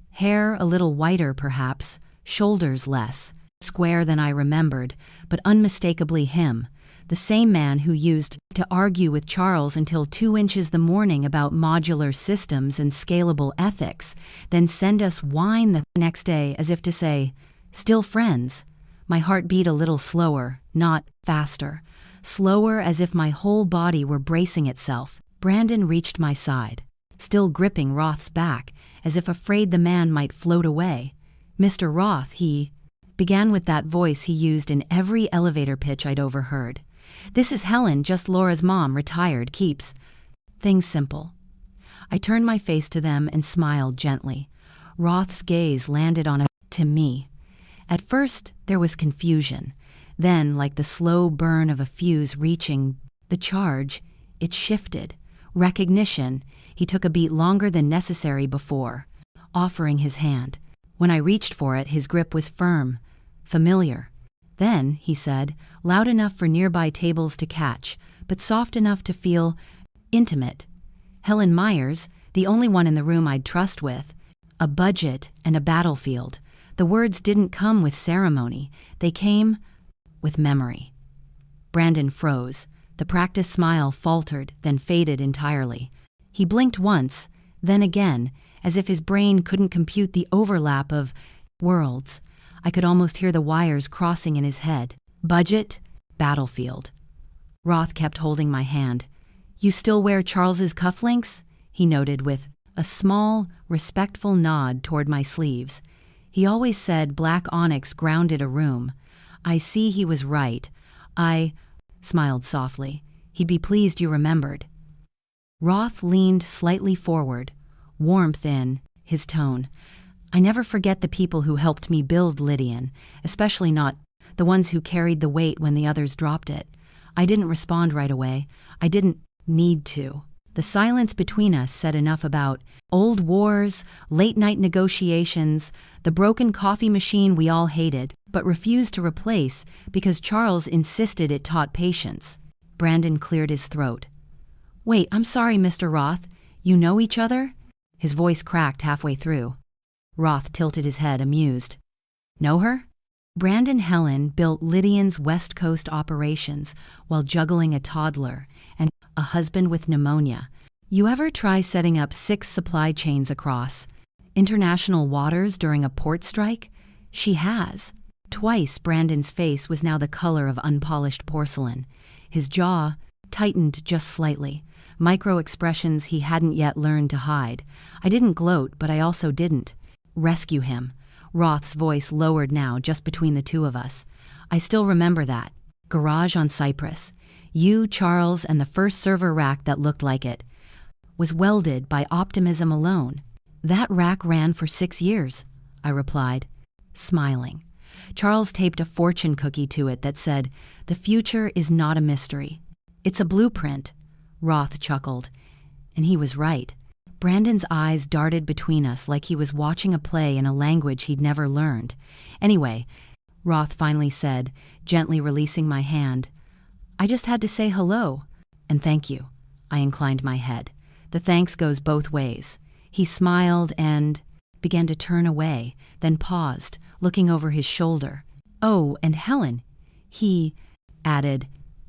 Hair a little whiter perhaps, shoulders less, square than I remembered, but unmistakably him. The same man who used to argue with Charles until 2 inches the morning about modular systems and scalable ethics, then send us wine the next day as if to say, "Still friends." My heart beat a little slower, not faster. Slower, as if my whole body were bracing itself. Brandon reached my side, still gripping Roth's back, as if afraid the man might float away. "Mr. Roth," he began with that voice he used in every elevator pitch I'd overheard. "This is Helen, just Laura's mom, retired, keeps things simple." I turned my face to them and smiled gently. Roth's gaze landed on to me. At first, there was confusion. Then, like the slow burn of a fuse reaching the charge, it shifted. Recognition. He took a beat longer than necessary before, offering his hand. When I reached for it, his grip was firm, familiar. Then, he said, loud enough for nearby tables to catch, but soft enough to feel intimate. "Helen Meyers, the only one in the room I'd trust with. A budget and a battlefield." The words didn't come with ceremony. They came with memory. Brandon froze. The practiced smile faltered, then faded entirely. He blinked once, then again, as if his brain couldn't compute the overlap of worlds. I could almost hear the wires crossing in his head. Budget, battlefield. Roth kept holding my hand. "You still wear Charles's cufflinks?" he noted with a small, respectful nod toward my sleeves. He always said black onyx grounded a room. I see he was right. I smiled softly. "He'd be pleased you remembered." Roth leaned slightly forward, warmth in his tone. "I never forget the people who helped me build Lydian, especially not the ones who carried the weight when the others dropped it. I didn't respond right away. I didn't need to." The silence between us said enough about old wars, late-night negotiations, the broken coffee machine we all hated, but refused to replace because Charles insisted it taught patience. Brandon cleared his throat. "Wait, I'm sorry, Mr. Roth. You know each other?" His voice cracked halfway through. Roth tilted his head, amused. "Know her?" Brandon Helen built Lydian's West Coast operations while juggling a toddler and a husband with pneumonia. You ever try setting up 6 supply chains across international waters during a port strike? She has. Twice Brandon's face was now the color of unpolished porcelain. His jaw tightened just slightly, micro-expressions he hadn't yet learned to hide. I didn't gloat, but I also didn't rescue him. Roth's voice lowered now, just between the two of us. "I still remember that. Garage on Cyprus. You, Charles, and the first server rack that looked like it. Was welded by optimism alone. That rack ran for 6 years," I replied, smiling. Charles taped a fortune cookie to it that said, "The future is not a mystery. It's a blueprint." Roth chuckled. And he was right. Brandon's eyes darted between us like he was watching a play in a language he'd never learned. "Anyway," Roth finally said, gently releasing my hand, "I just had to say hello. And thank you." I inclined my head. "The thanks goes both ways." He smiled and began to turn away, then paused, looking over his shoulder. "Oh, and Helen," he added,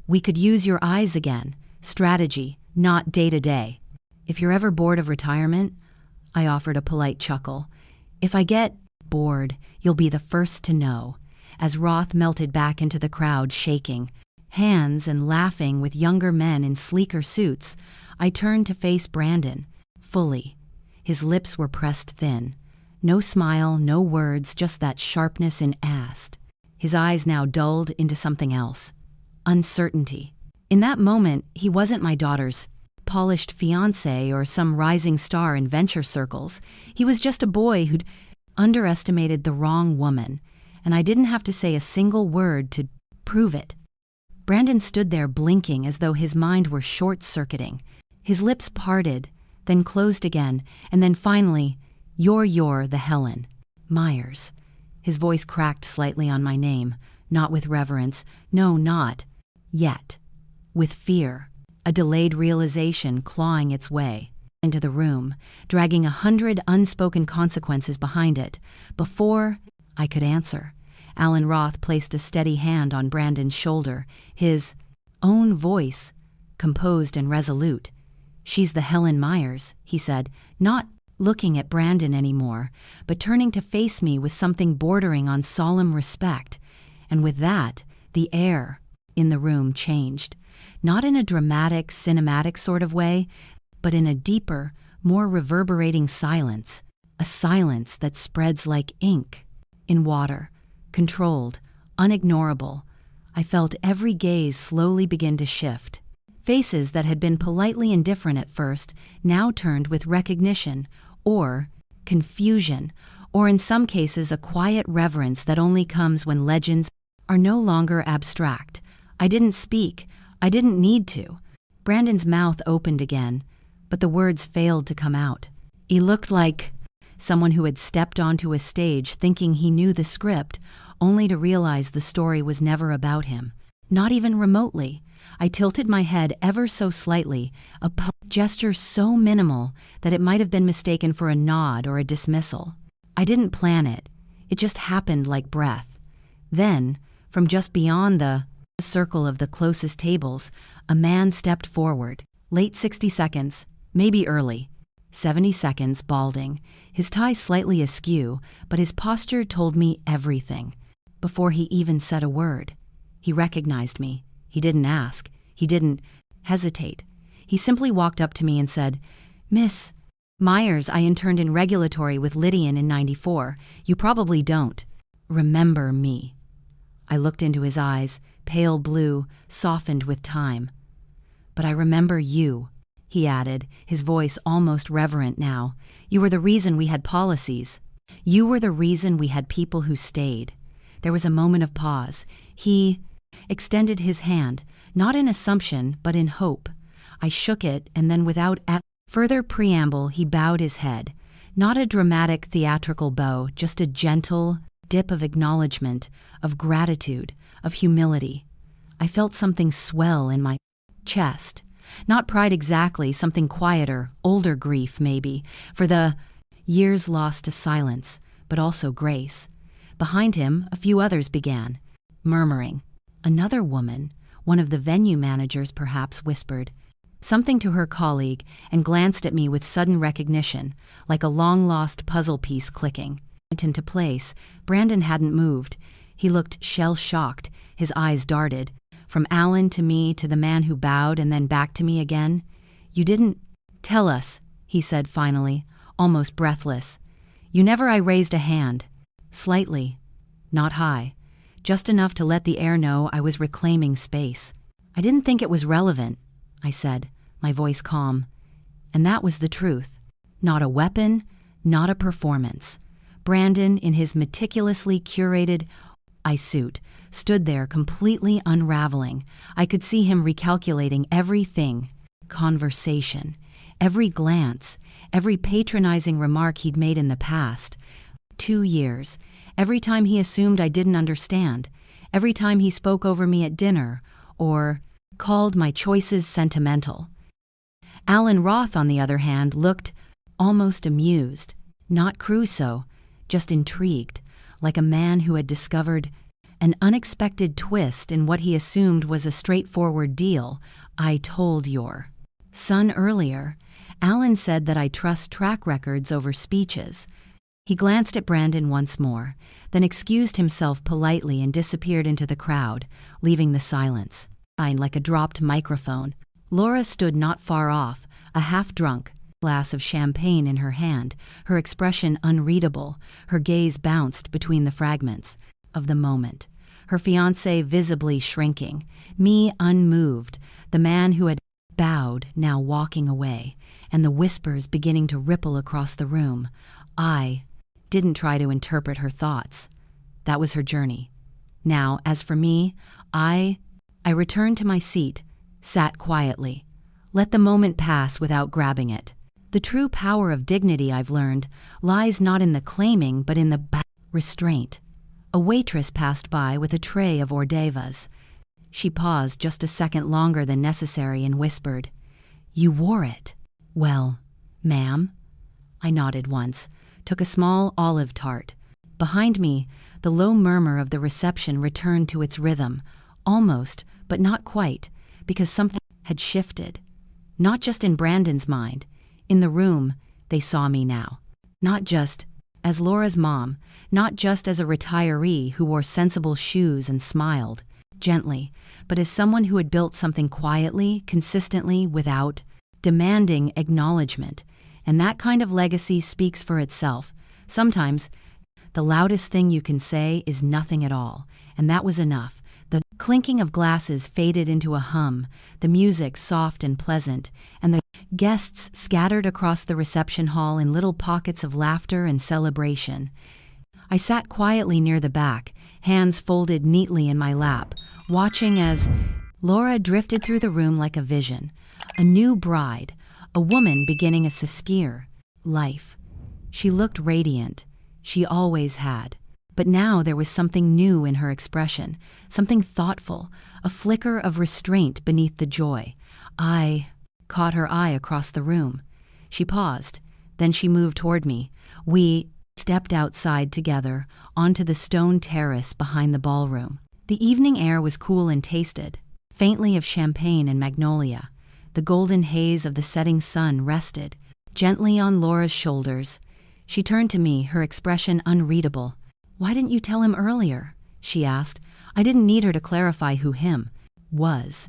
"we could use your eyes again. Strategy, not day-to-day. If you're ever bored of retirement," I offered a polite chuckle. "If I get bored, you'll be the first to know." As Roth melted back into the crowd, shaking hands and laughing with younger men in sleeker suits, I turned to face Brandon, fully. His lips were pressed thin. No smile, no words, just that sharpness in asked. His eyes now dulled into something else. Uncertainty. In that moment, he wasn't my daughter's polished fiancé or some rising star in venture circles. He was just a boy who'd underestimated the wrong woman, and I didn't have to say a single word to prove it. Brandon stood there blinking as though his mind were short-circuiting. His lips parted, then closed again, and then finally, You're the Helen Meyers." His voice cracked slightly on my name, not with reverence, no, not yet, with fear, a delayed realization clawing its way into the room, dragging 100 unspoken consequences behind it. Before I could answer, Alan Roth placed a steady hand on Brandon's shoulder, his own voice composed and resolute. "She's the Helen Meyers," he said, not looking at Brandon anymore, but turning to face me with something bordering on solemn respect. And with that, the air in the room changed. Not in a dramatic, cinematic sort of way, but in a deeper, more reverberating silence. A silence that spreads like ink in water, controlled, unignorable. I felt every gaze slowly begin to shift. Faces that had been politely indifferent at first now turned with recognition, or confusion, or in some cases a quiet reverence that only comes when legends are no longer abstract. I didn't speak. I didn't need to. Brandon's mouth opened again, but the words failed to come out. He looked like someone who had stepped onto a stage thinking he knew the script, only to realize the story was never about him. Not even remotely. I tilted my head ever so slightly, a gesture so minimal that it might have been mistaken for a nod or a dismissal. I didn't plan it. It just happened like breath. Then, from just beyond the circle of the closest tables, a man stepped forward. Late 60 seconds, maybe early. 70 seconds, balding, his tie slightly askew, but his posture told me everything. Before he even said a word, he recognized me. He didn't ask. He didn't hesitate. He simply walked up to me and said, "Miss Myers, I interned in regulatory with Lydian in '94. You probably don't remember me." I looked into his eyes, pale blue, softened with time. "But I remember you," he added, his voice almost reverent now. "You were the reason we had policies. You were the reason we had people who stayed." There was a moment of pause. He extended his hand, not in assumption, but in hope. I shook it, and then without further preamble, he bowed his head. Not a dramatic theatrical bow, just a gentle dip of acknowledgement, of gratitude, of humility. I felt something swell in my chest. Not pride exactly, something quieter, older grief maybe, for the years lost to silence, but also grace. Behind him, a few others began, murmuring. Another woman, one of the venue managers perhaps, whispered something to her colleague and glanced at me with sudden recognition, like a long-lost puzzle piece clicking into place. Brandon hadn't moved. He looked shell-shocked. His eyes darted from Alan to me to the man who bowed and then back to me again. "You didn't tell us," he said finally, almost breathless. I raised a hand. Slightly. Not high. Just enough to let the air know I was reclaiming space. "I didn't think it was relevant," I said, my voice calm. And that was the truth. Not a weapon, not a performance. Brandon, in his meticulously curated suit, stood there completely unraveling. I could see him recalculating everything. Conversation. Every glance. Every patronizing remark he'd made in the past. 2 years. Every time he assumed I didn't understand. Every time he spoke over me at dinner, or called my choices sentimental. Alan Roth, on the other hand, looked almost amused. Not Crusoe, just intrigued, like a man who had discovered an unexpected twist in what he assumed was a straightforward deal. "I told your son earlier." Alan said that I trust track records over speeches. He glanced at Brandon once more, then excused himself politely and disappeared into the crowd, leaving the silence. Like a dropped microphone. Laura stood not far off, a half-drunk glass of champagne in her hand, her expression unreadable, her gaze bounced between the fragments of the moment. Her fiancé visibly shrinking, me unmoved, the man who had bowed now walking away, and the whispers beginning to ripple across the room. I didn't try to interpret her thoughts. That was her journey. Now, as for me, I returned to my seat, sat quietly, let the moment pass without grabbing it. The true power of dignity, I've learned, lies not in the claiming but in the restraint. A waitress passed by with a tray of hors d'oeuvres. She paused just a second longer than necessary and whispered, "You wore it." "Well, ma'am?" I nodded once, took a small olive tart. Behind me, the low murmur of the reception returned to its rhythm, almost, but not quite, because something had shifted. Not just in Brandon's mind. In the room, they saw me now. Not just as Laura's mom, not just as a retiree who wore sensible shoes and smiled, gently, but as someone who had built something quietly, consistently, without demanding acknowledgement. And that kind of legacy speaks for itself. Sometimes, the loudest thing you can say is nothing at all, and that was enough. The clinking of glasses faded into a hum, the music soft and pleasant, and the guests scattered across the reception hall in little pockets of laughter and celebration. I sat quietly near the back, hands folded neatly in my lap, watching as Laura drifted through the room like a vision. A new bride, a woman beginning a sesquier life. She looked radiant. She always had. But now there was something new in her expression, something thoughtful, a flicker of restraint beneath the joy. I caught her eye across the room. She paused. Then she moved toward me. We stepped outside together, onto the stone terrace behind the ballroom. The evening air was cool and tasted, faintly of champagne and magnolia. The golden haze of the setting sun rested gently on Laura's shoulders. She turned to me, her expression unreadable. "Why didn't you tell him earlier?" she asked. I didn't need her to clarify who him was.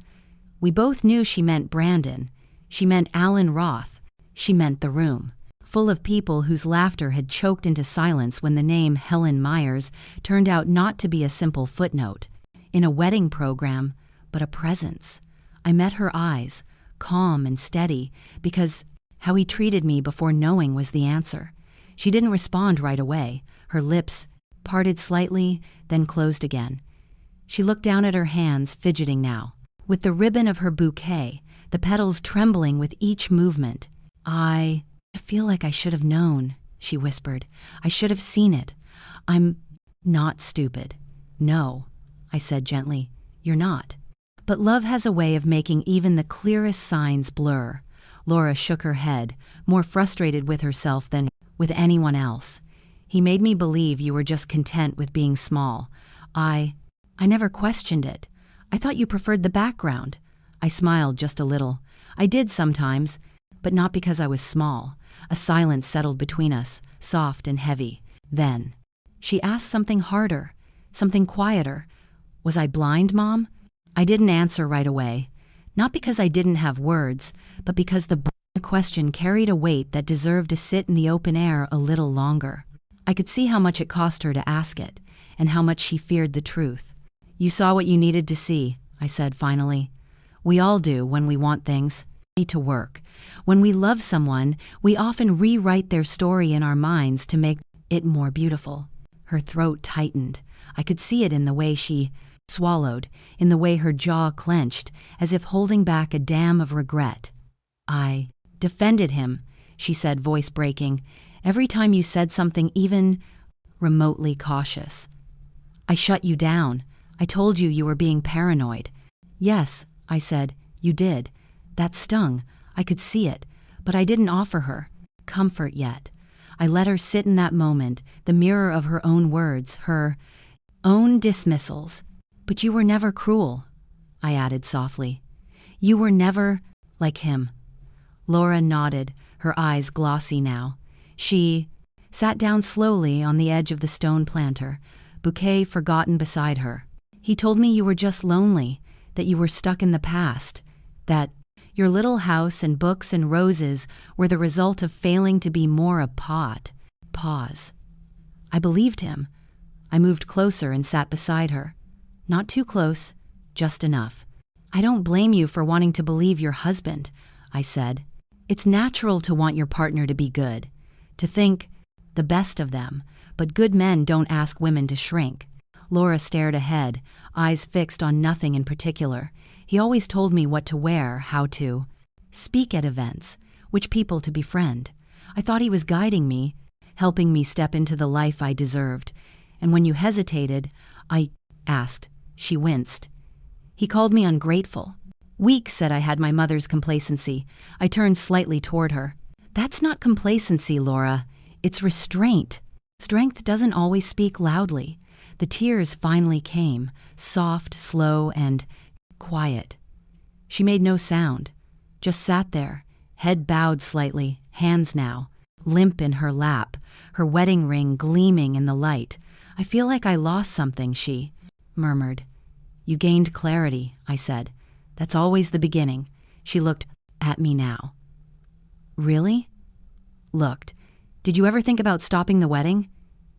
We both knew she meant Brandon. She meant Alan Roth. She meant the room, full of people whose laughter had choked into silence when the name Helen Meyers turned out not to be a simple footnote in a wedding program, but a presence. I met her eyes, calm and steady, because how he treated me before knowing was the answer. She didn't respond right away. Her lips parted slightly, then closed again. She looked down at her hands, fidgeting now, with the ribbon of her bouquet, the petals trembling with each movement. I feel like I should have known," she whispered. "I should have seen it. I'm not stupid." "No," I said gently. "You're not. But love has a way of making even the clearest signs blur." Laura shook her head, more frustrated with herself than with anyone else. "He made me believe you were just content with being small. I never questioned it. I thought you preferred the background." I smiled just a little. "I did sometimes, but not because I was small." A silence settled between us, soft and heavy. Then she asked something harder, something quieter. "Was I blind, Mom?" I didn't answer right away. Not because I didn't have words, but because the question carried a weight that deserved to sit in the open air a little longer. I could see how much it cost her to ask it, and how much she feared the truth. "You saw what you needed to see," I said finally. "We all do when we want things to work. When we love someone, we often rewrite their story in our minds to make it more beautiful." Her throat tightened. I could see it in the way she swallowed, in the way her jaw clenched, as if holding back a dam of regret. "I defended him," she said, voice breaking, "every time you said something even remotely cautious. I shut you down. I told you you were being paranoid." "Yes," I said, "you did. That stung. I could see it. But I didn't offer her comfort yet. I let her sit in that moment, the mirror of her own words, her own dismissals. But you were never cruel," I added softly. "You were never like him." Laura nodded, her eyes glossy now. She sat down slowly on the edge of the stone planter, bouquet forgotten beside her. "He told me you were just lonely, that you were stuck in the past, that your little house and books and roses were the result of failing to be more a pot." Pause. I believed him. I moved closer and sat beside her. Not too close, just enough. "I don't blame you for wanting to believe your husband," I said. "It's natural to want your partner to be good, to think the best of them, but good men don't ask women to shrink." Laura stared ahead, eyes fixed on nothing in particular. "He always told me what to wear, how to speak at events, which people to befriend. I thought he was guiding me, helping me step into the life I deserved. And when you hesitated, I asked." She winced. "He called me ungrateful. Weak," said I had my mother's complacency. I turned slightly toward her. "That's not complacency, Laura. It's restraint. Strength doesn't always speak loudly." The tears finally came, soft, slow, and quiet. She made no sound, just sat there, head bowed slightly, hands now limp in her lap, her wedding ring gleaming in the light. "I feel like I lost something," she murmured. "You gained clarity," I said. "That's always the beginning." She looked at me now. "Really?" "Looked. Did you ever think about stopping the wedding?"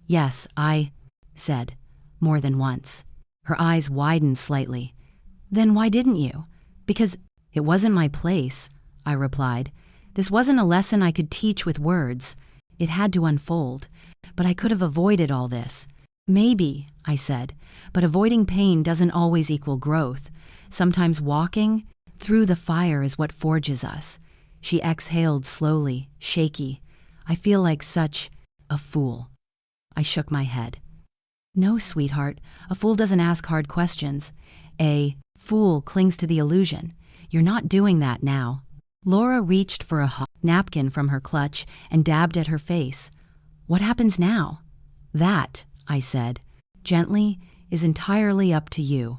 "Yes, I said. More than once." Her eyes widened slightly. "Then why didn't you?" "Because it wasn't my place," I replied. "This wasn't a lesson I could teach with words. It had to unfold. But I could have avoided all this." "Maybe," I said, "but avoiding pain doesn't always equal growth. Sometimes walking through the fire is what forges us." She exhaled slowly, shaky. "I feel like such a fool." I shook my head. "No, sweetheart, a fool doesn't ask hard questions. A fool clings to the illusion. You're not doing that now." Laura reached for a hot napkin from her clutch and dabbed at her face. "What happens now?" "That," I said, gently, is entirely up to you."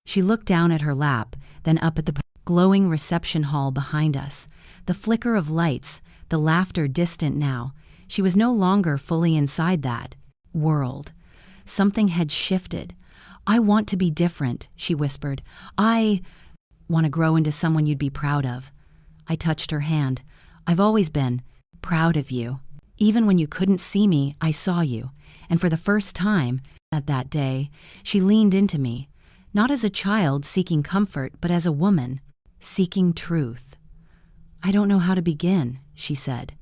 She looked down at her lap, then up at the glowing reception hall behind us. The flicker of lights, the laughter distant now. She was no longer fully inside that world. Something had shifted. "I want to be different," she whispered. "I want to grow into someone you'd be proud of." I touched her hand. "I've always been proud of you. Even when you couldn't see me, I saw you." And for the first time, at that day, she leaned into me, not as a child seeking comfort, but as a woman seeking truth. "I don't know how to begin," she said.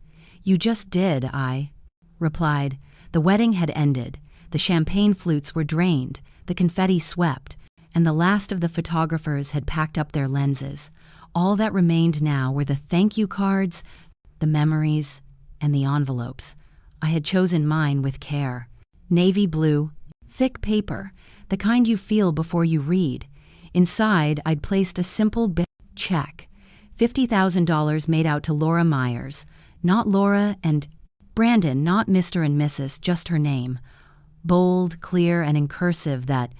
"You just did," I replied. The wedding had ended. The champagne flutes were drained, the confetti swept, and the last of the photographers had packed up their lenses. All that remained now were the thank you cards, the memories, and the envelopes. I had chosen mine with care. Navy blue, thick paper, the kind you feel before you read. Inside, I'd placed a simple check. $50,000 made out to Laura Meyers. Not Laura and Brandon, not Mr. and Mrs., just her name. Bold, clear, and in cursive that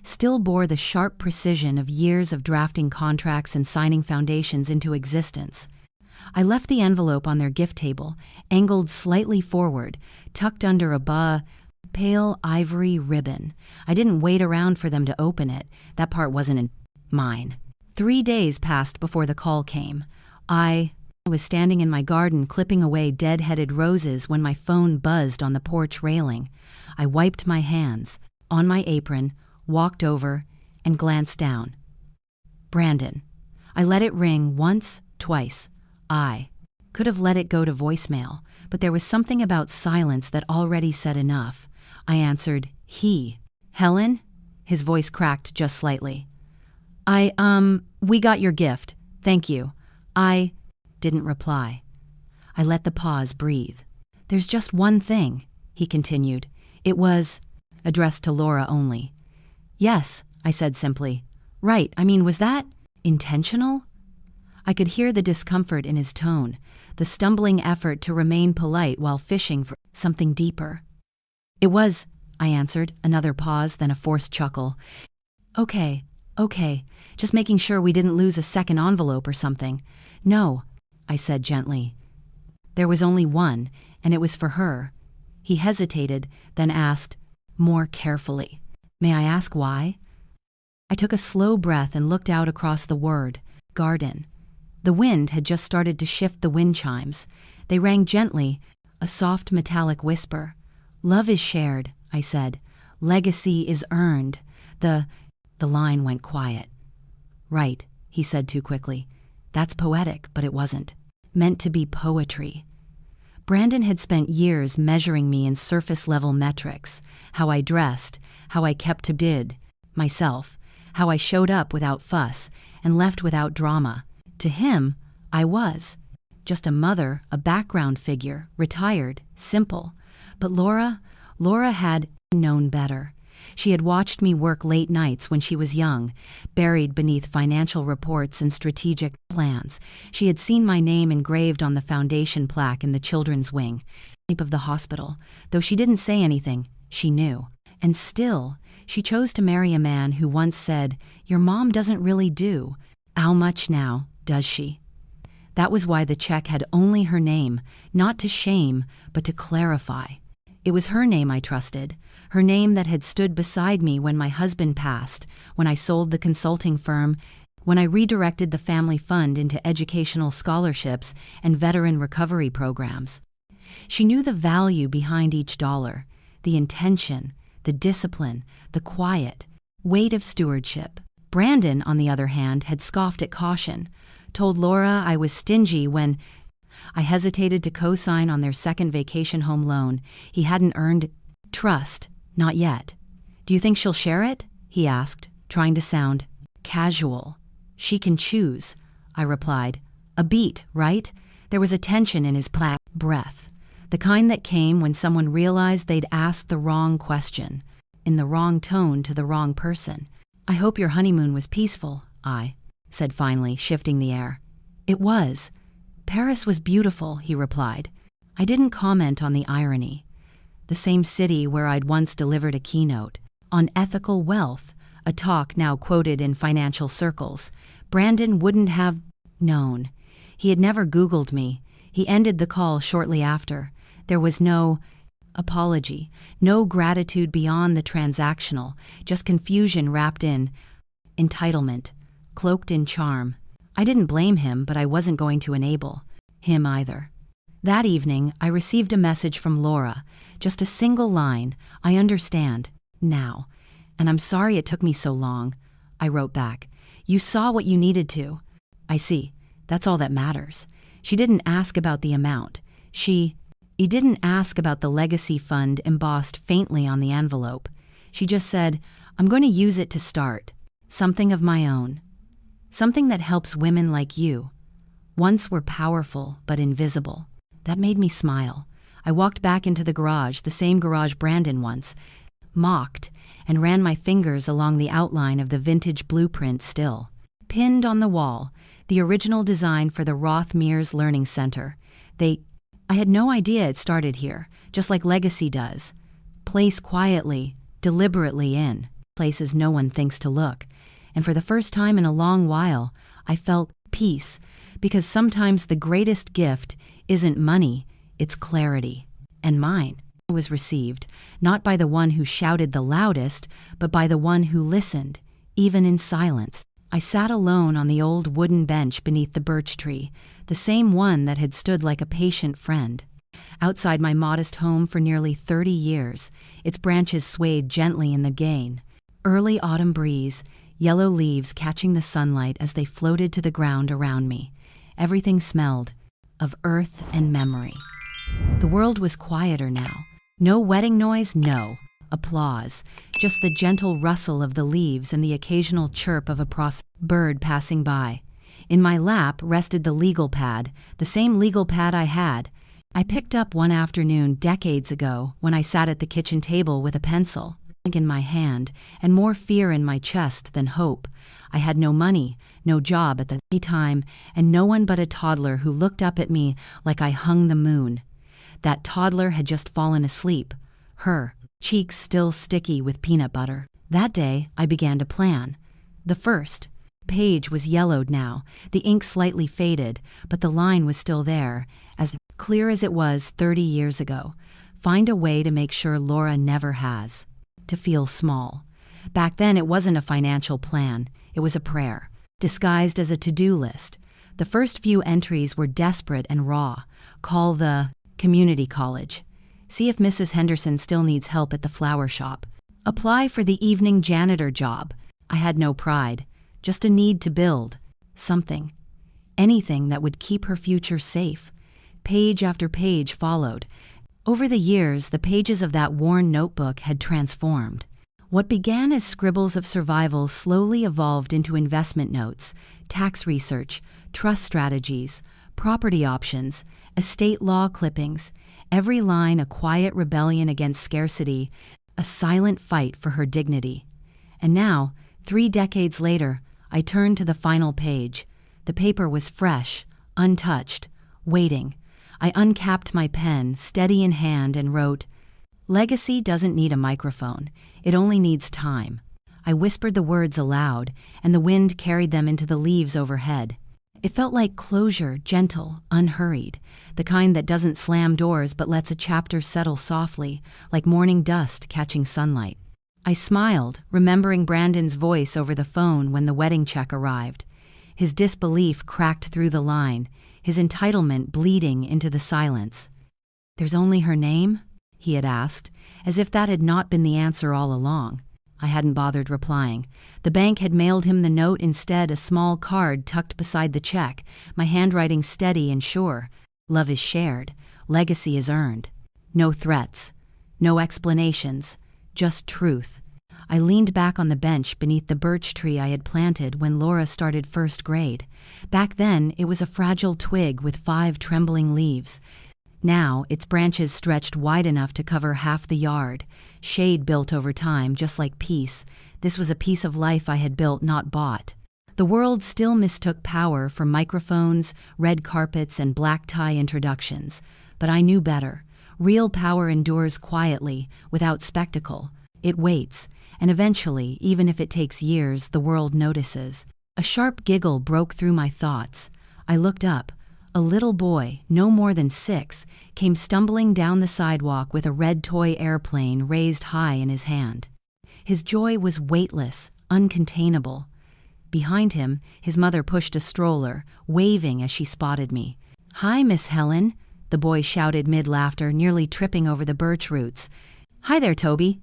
still bore the sharp precision of years of drafting contracts and signing foundations into existence. I left the envelope on their gift table, angled slightly forward, tucked under a pale ivory ribbon. I didn't wait around for them to open it. That part wasn't mine. 3 days passed before the call came. I was standing in my garden clipping away dead-headed roses when my phone buzzed on the porch railing. I wiped my hands on my apron, walked over, and glanced down. Brandon. I let it ring once, twice. I could have let it go to voicemail, but there was something about silence that already said enough. I answered, "He." "Helen?" His voice cracked just slightly. We got your gift. Thank you." I didn't reply. I let the pause breathe. "There's just one thing," he continued. It was addressed to Laura only. "Yes," I said simply. "Right, was that intentional?" I could hear the discomfort in his tone, the stumbling effort to remain polite while fishing for something deeper. "It was," I answered, another pause, then a forced chuckle. Okay, just making sure we didn't lose a second envelope or something." "No," I said gently. "There was only one, and it was for her." He hesitated, then asked, more carefully, "May I ask why?" I took a slow breath and looked out across the word, garden. The wind had just started to shift the wind chimes. They rang gently, a soft metallic whisper. "Love is shared," I said. "Legacy is earned." The line went quiet. "Right," he said too quickly. "That's poetic, but it wasn't meant to be poetry." Brandon had spent years measuring me in surface-level metrics, how I dressed, how I kept to bid, myself, how I showed up without fuss and left without drama. To him, I was just a mother, a background figure, retired, simple. But Laura had known better. She had watched me work late nights when she was young, buried beneath financial reports and strategic plans. She had seen my name engraved on the foundation plaque in the children's wing of the hospital. Though she didn't say anything, she knew. And still, she chose to marry a man who once said, "Your mom doesn't really do. How much now, does she?" That was why the check had only her name, not to shame, but to clarify. It was her name I trusted, her name that had stood beside me when my husband passed, when I sold the consulting firm, when I redirected the family fund into educational scholarships and veteran recovery programs. She knew the value behind each dollar, the intention, the discipline, the quiet weight of stewardship. Brandon, on the other hand, had scoffed at caution, told Laura I was stingy when I hesitated to co-sign on their second vacation home loan. He hadn't earned trust, not yet. "Do you think she'll share it?" he asked, trying to sound casual. "She can choose," I replied. A beat, right? There was a tension in his breath, the kind that came when someone realized they'd asked the wrong question, in the wrong tone to the wrong person. "I hope your honeymoon was peaceful," I said finally, shifting the air. "It was. Paris was beautiful," he replied. I didn't comment on the irony. The same city where I'd once delivered a keynote. on ethical wealth, a talk now quoted in financial circles. Brandon wouldn't have known. He had never Googled me. He ended the call shortly after. There was no apology, no gratitude beyond the transactional, just confusion wrapped in entitlement, cloaked in charm. I didn't blame him, but I wasn't going to enable him either. That evening, I received a message from Laura, just a single line, "I understand, now. And I'm sorry it took me so long." I wrote back, "You saw what you needed to." "I see. That's all that matters." She didn't ask about the amount. He didn't ask about the legacy fund embossed faintly on the envelope. She just said, "I'm going to use it to start. Something of my own. Something that helps women like you. Once were powerful but invisible." That made me smile. I walked back into the garage, the same garage Brandon once mocked, and ran my fingers along the outline of the vintage blueprint still pinned on the wall, the original design for the Roth Mears Learning Center. I had no idea it started here, just like legacy does. Place quietly, deliberately in places no one thinks to look. And for the first time in a long while, I felt peace, because sometimes the greatest gift isn't money, it's clarity. And mine was received, not by the one who shouted the loudest, but by the one who listened, even in silence. I sat alone on the old wooden bench beneath the birch tree, the same one that had stood like a patient friend. Outside my modest home for nearly 30 years, its branches swayed gently in the gain. Early autumn breeze, yellow leaves catching the sunlight as they floated to the ground around me. Everything smelled of earth and memory. The world was quieter now. No wedding noise, no applause, just the gentle rustle of the leaves and the occasional chirp of a bird passing by. In my lap rested the legal pad, the same legal pad I picked up one afternoon decades ago when I sat at the kitchen table with a pencil in my hand and more fear in my chest than hope. I had no money, no job at the time, and no one but a toddler who looked up at me like I hung the moon. That toddler had just fallen asleep, her cheeks still sticky with peanut butter. That day, I began to plan. The first page was yellowed now, the ink slightly faded, but the line was still there, as clear as it was 30 years ago. Find a way to make sure Laura never has to feel small. Back then, it wasn't a financial plan. It was a prayer, disguised as a to-do list. The first few entries were desperate and raw. Call the community college. See if Mrs. Henderson still needs help at the flower shop. Apply for the evening janitor job. I had no pride, just a need to build something. Anything that would keep her future safe. Page after page followed. Over the years, the pages of that worn notebook had transformed. What began as scribbles of survival slowly evolved into investment notes, tax research, trust strategies, property options, estate law clippings, every line a quiet rebellion against scarcity, a silent fight for her dignity. And now, 3 decades later, I turned to the final page. The paper was fresh, untouched, waiting. I uncapped my pen, steady in hand, and wrote, "Legacy doesn't need a microphone. It only needs time." I whispered the words aloud, and the wind carried them into the leaves overhead. It felt like closure, gentle, unhurried, the kind that doesn't slam doors but lets a chapter settle softly, like morning dust catching sunlight. I smiled, remembering Brandon's voice over the phone when the wedding check arrived. His disbelief cracked through the line, his entitlement bleeding into the silence. "There's only her name?" he had asked, as if that had not been the answer all along. I hadn't bothered replying. The bank had mailed him the note instead, a small card tucked beside the check, my handwriting steady and sure. Love is shared. Legacy is earned. No threats. No explanations. Just truth. I leaned back on the bench beneath the birch tree I had planted when Laura started first grade. Back then, it was a fragile twig with 5 trembling leaves. Now, its branches stretched wide enough to cover half the yard. Shade built over time, just like peace. This was a piece of life I had built, not bought. The world still mistook power for microphones, red carpets, and black tie introductions. But I knew better. Real power endures quietly, without spectacle. It waits, And eventually, even if it takes years, the world notices. A sharp giggle broke through my thoughts. I looked up. A little boy, no more than 6, came stumbling down the sidewalk with a red toy airplane raised high in his hand. His joy was weightless, uncontainable. Behind him, his mother pushed a stroller, waving as she spotted me. "Hi, Miss Helen," the boy shouted mid-laughter, nearly tripping over the birch roots. "Hi there, Toby,"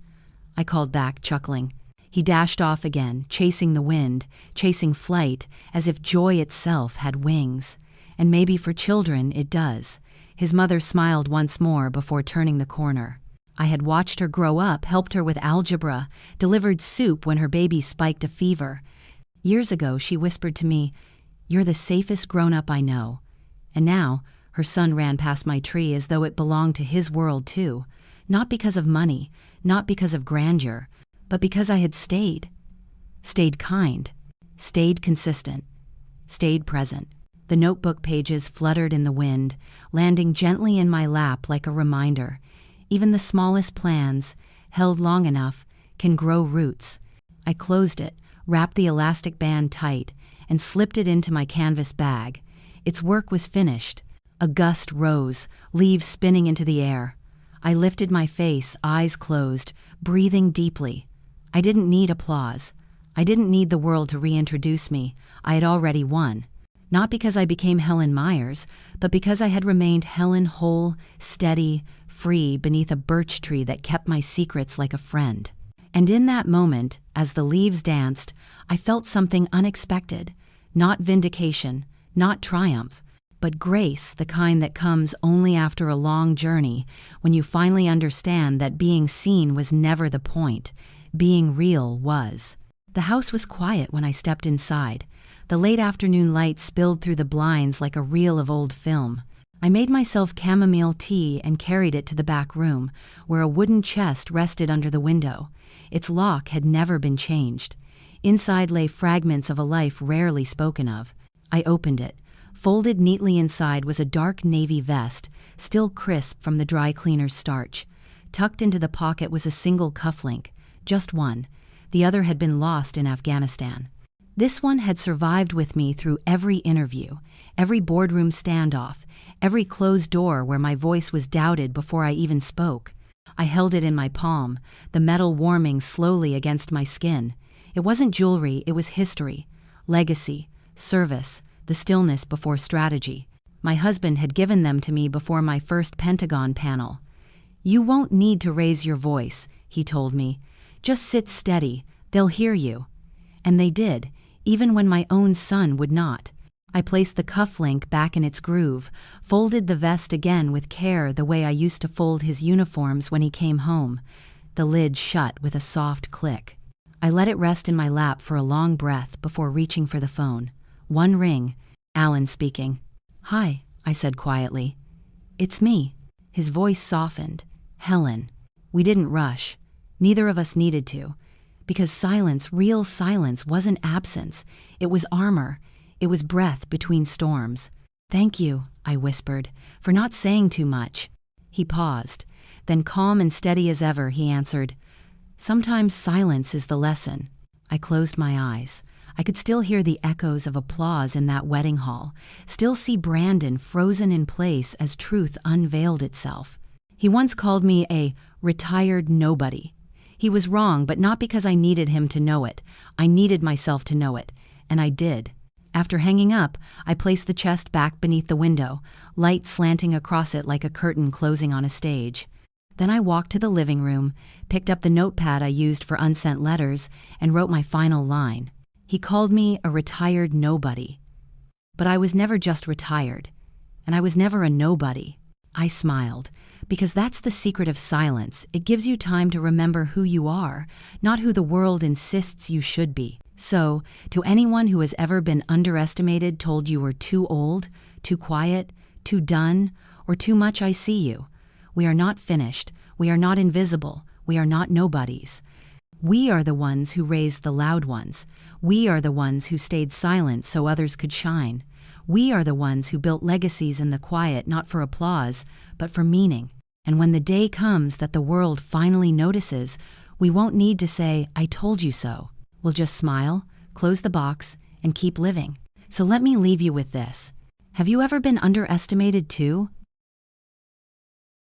I called back, chuckling. He dashed off again, chasing the wind, chasing flight, as if joy itself had wings. And maybe for children it does. His mother smiled once more before turning the corner. I had watched her grow up, helped her with algebra, delivered soup when her baby spiked a fever. Years ago, she whispered to me, "You're the safest grown-up I know." And now, her son ran past my tree as though it belonged to his world too. Not because of money, not because of grandeur, but because I had stayed. Stayed kind. Stayed consistent. Stayed present. The notebook pages fluttered in the wind, landing gently in my lap like a reminder. Even the smallest plans, held long enough, can grow roots. I closed it, wrapped the elastic band tight, and slipped it into my canvas bag. Its work was finished. A gust rose, leaves spinning into the air. I lifted my face, eyes closed, breathing deeply. I didn't need applause. I didn't need the world to reintroduce me. I had already won. Not because I became Helen Meyers, but because I had remained Helen whole, steady, free beneath a birch tree that kept my secrets like a friend. And in that moment, as the leaves danced, I felt something unexpected. Not vindication, not triumph, but grace, the kind that comes only after a long journey, when you finally understand that being seen was never the point. Being real was. The house was quiet when I stepped inside. The late afternoon light spilled through the blinds like a reel of old film. I made myself chamomile tea and carried it to the back room, where a wooden chest rested under the window. Its lock had never been changed. Inside lay fragments of a life rarely spoken of. I opened it. Folded neatly inside was a dark navy vest, still crisp from the dry cleaner's starch. Tucked into the pocket was a single cufflink, just one. The other had been lost in Afghanistan. This one had survived with me through every interview, every boardroom standoff, every closed door where my voice was doubted before I even spoke. I held it in my palm, the metal warming slowly against my skin. It wasn't jewelry, it was history, legacy, service, the stillness before strategy. My husband had given them to me before my first Pentagon panel. "You won't need to raise your voice," he told me. "Just sit steady, they'll hear you." And they did, even when my own son would not. I placed the cufflink back in its groove, folded the vest again with care the way I used to fold his uniforms when he came home. The lid shut with a soft click. I let it rest in my lap for a long breath before reaching for the phone. One ring, Alan speaking. "Hi," I said quietly. "It's me." His voice softened. "Helen." We didn't rush. Neither of us needed to. Because silence, real silence, wasn't absence. It was armor. It was breath between storms. "Thank you," I whispered, "for not saying too much." He paused. Then calm and steady as ever, he answered, "Sometimes silence is the lesson." I closed my eyes. I could still hear the echoes of applause in that wedding hall, still see Brandon frozen in place as truth unveiled itself. He once called me a retired nobody. He was wrong, but not because I needed him to know it. I needed myself to know it, and I did. After hanging up, I placed the chest back beneath the window, light slanting across it like a curtain closing on a stage. Then I walked to the living room, picked up the notepad I used for unsent letters, and wrote my final line. He called me a retired nobody. But I was never just retired, and I was never a nobody. I smiled, because that's the secret of silence. It gives you time to remember who you are, not who the world insists you should be. So, to anyone who has ever been underestimated, told you were too old, too quiet, too done, or too much, I see you. We are not finished. We are not invisible. We are not nobodies. We are the ones who raised the loud ones. We are the ones who stayed silent so others could shine. We are the ones who built legacies in the quiet, not for applause, but for meaning. And when the day comes that the world finally notices, We won't need to say, "I told you so." We'll just smile, close the box, and keep living. So let me leave you with this. Have you ever been underestimated too?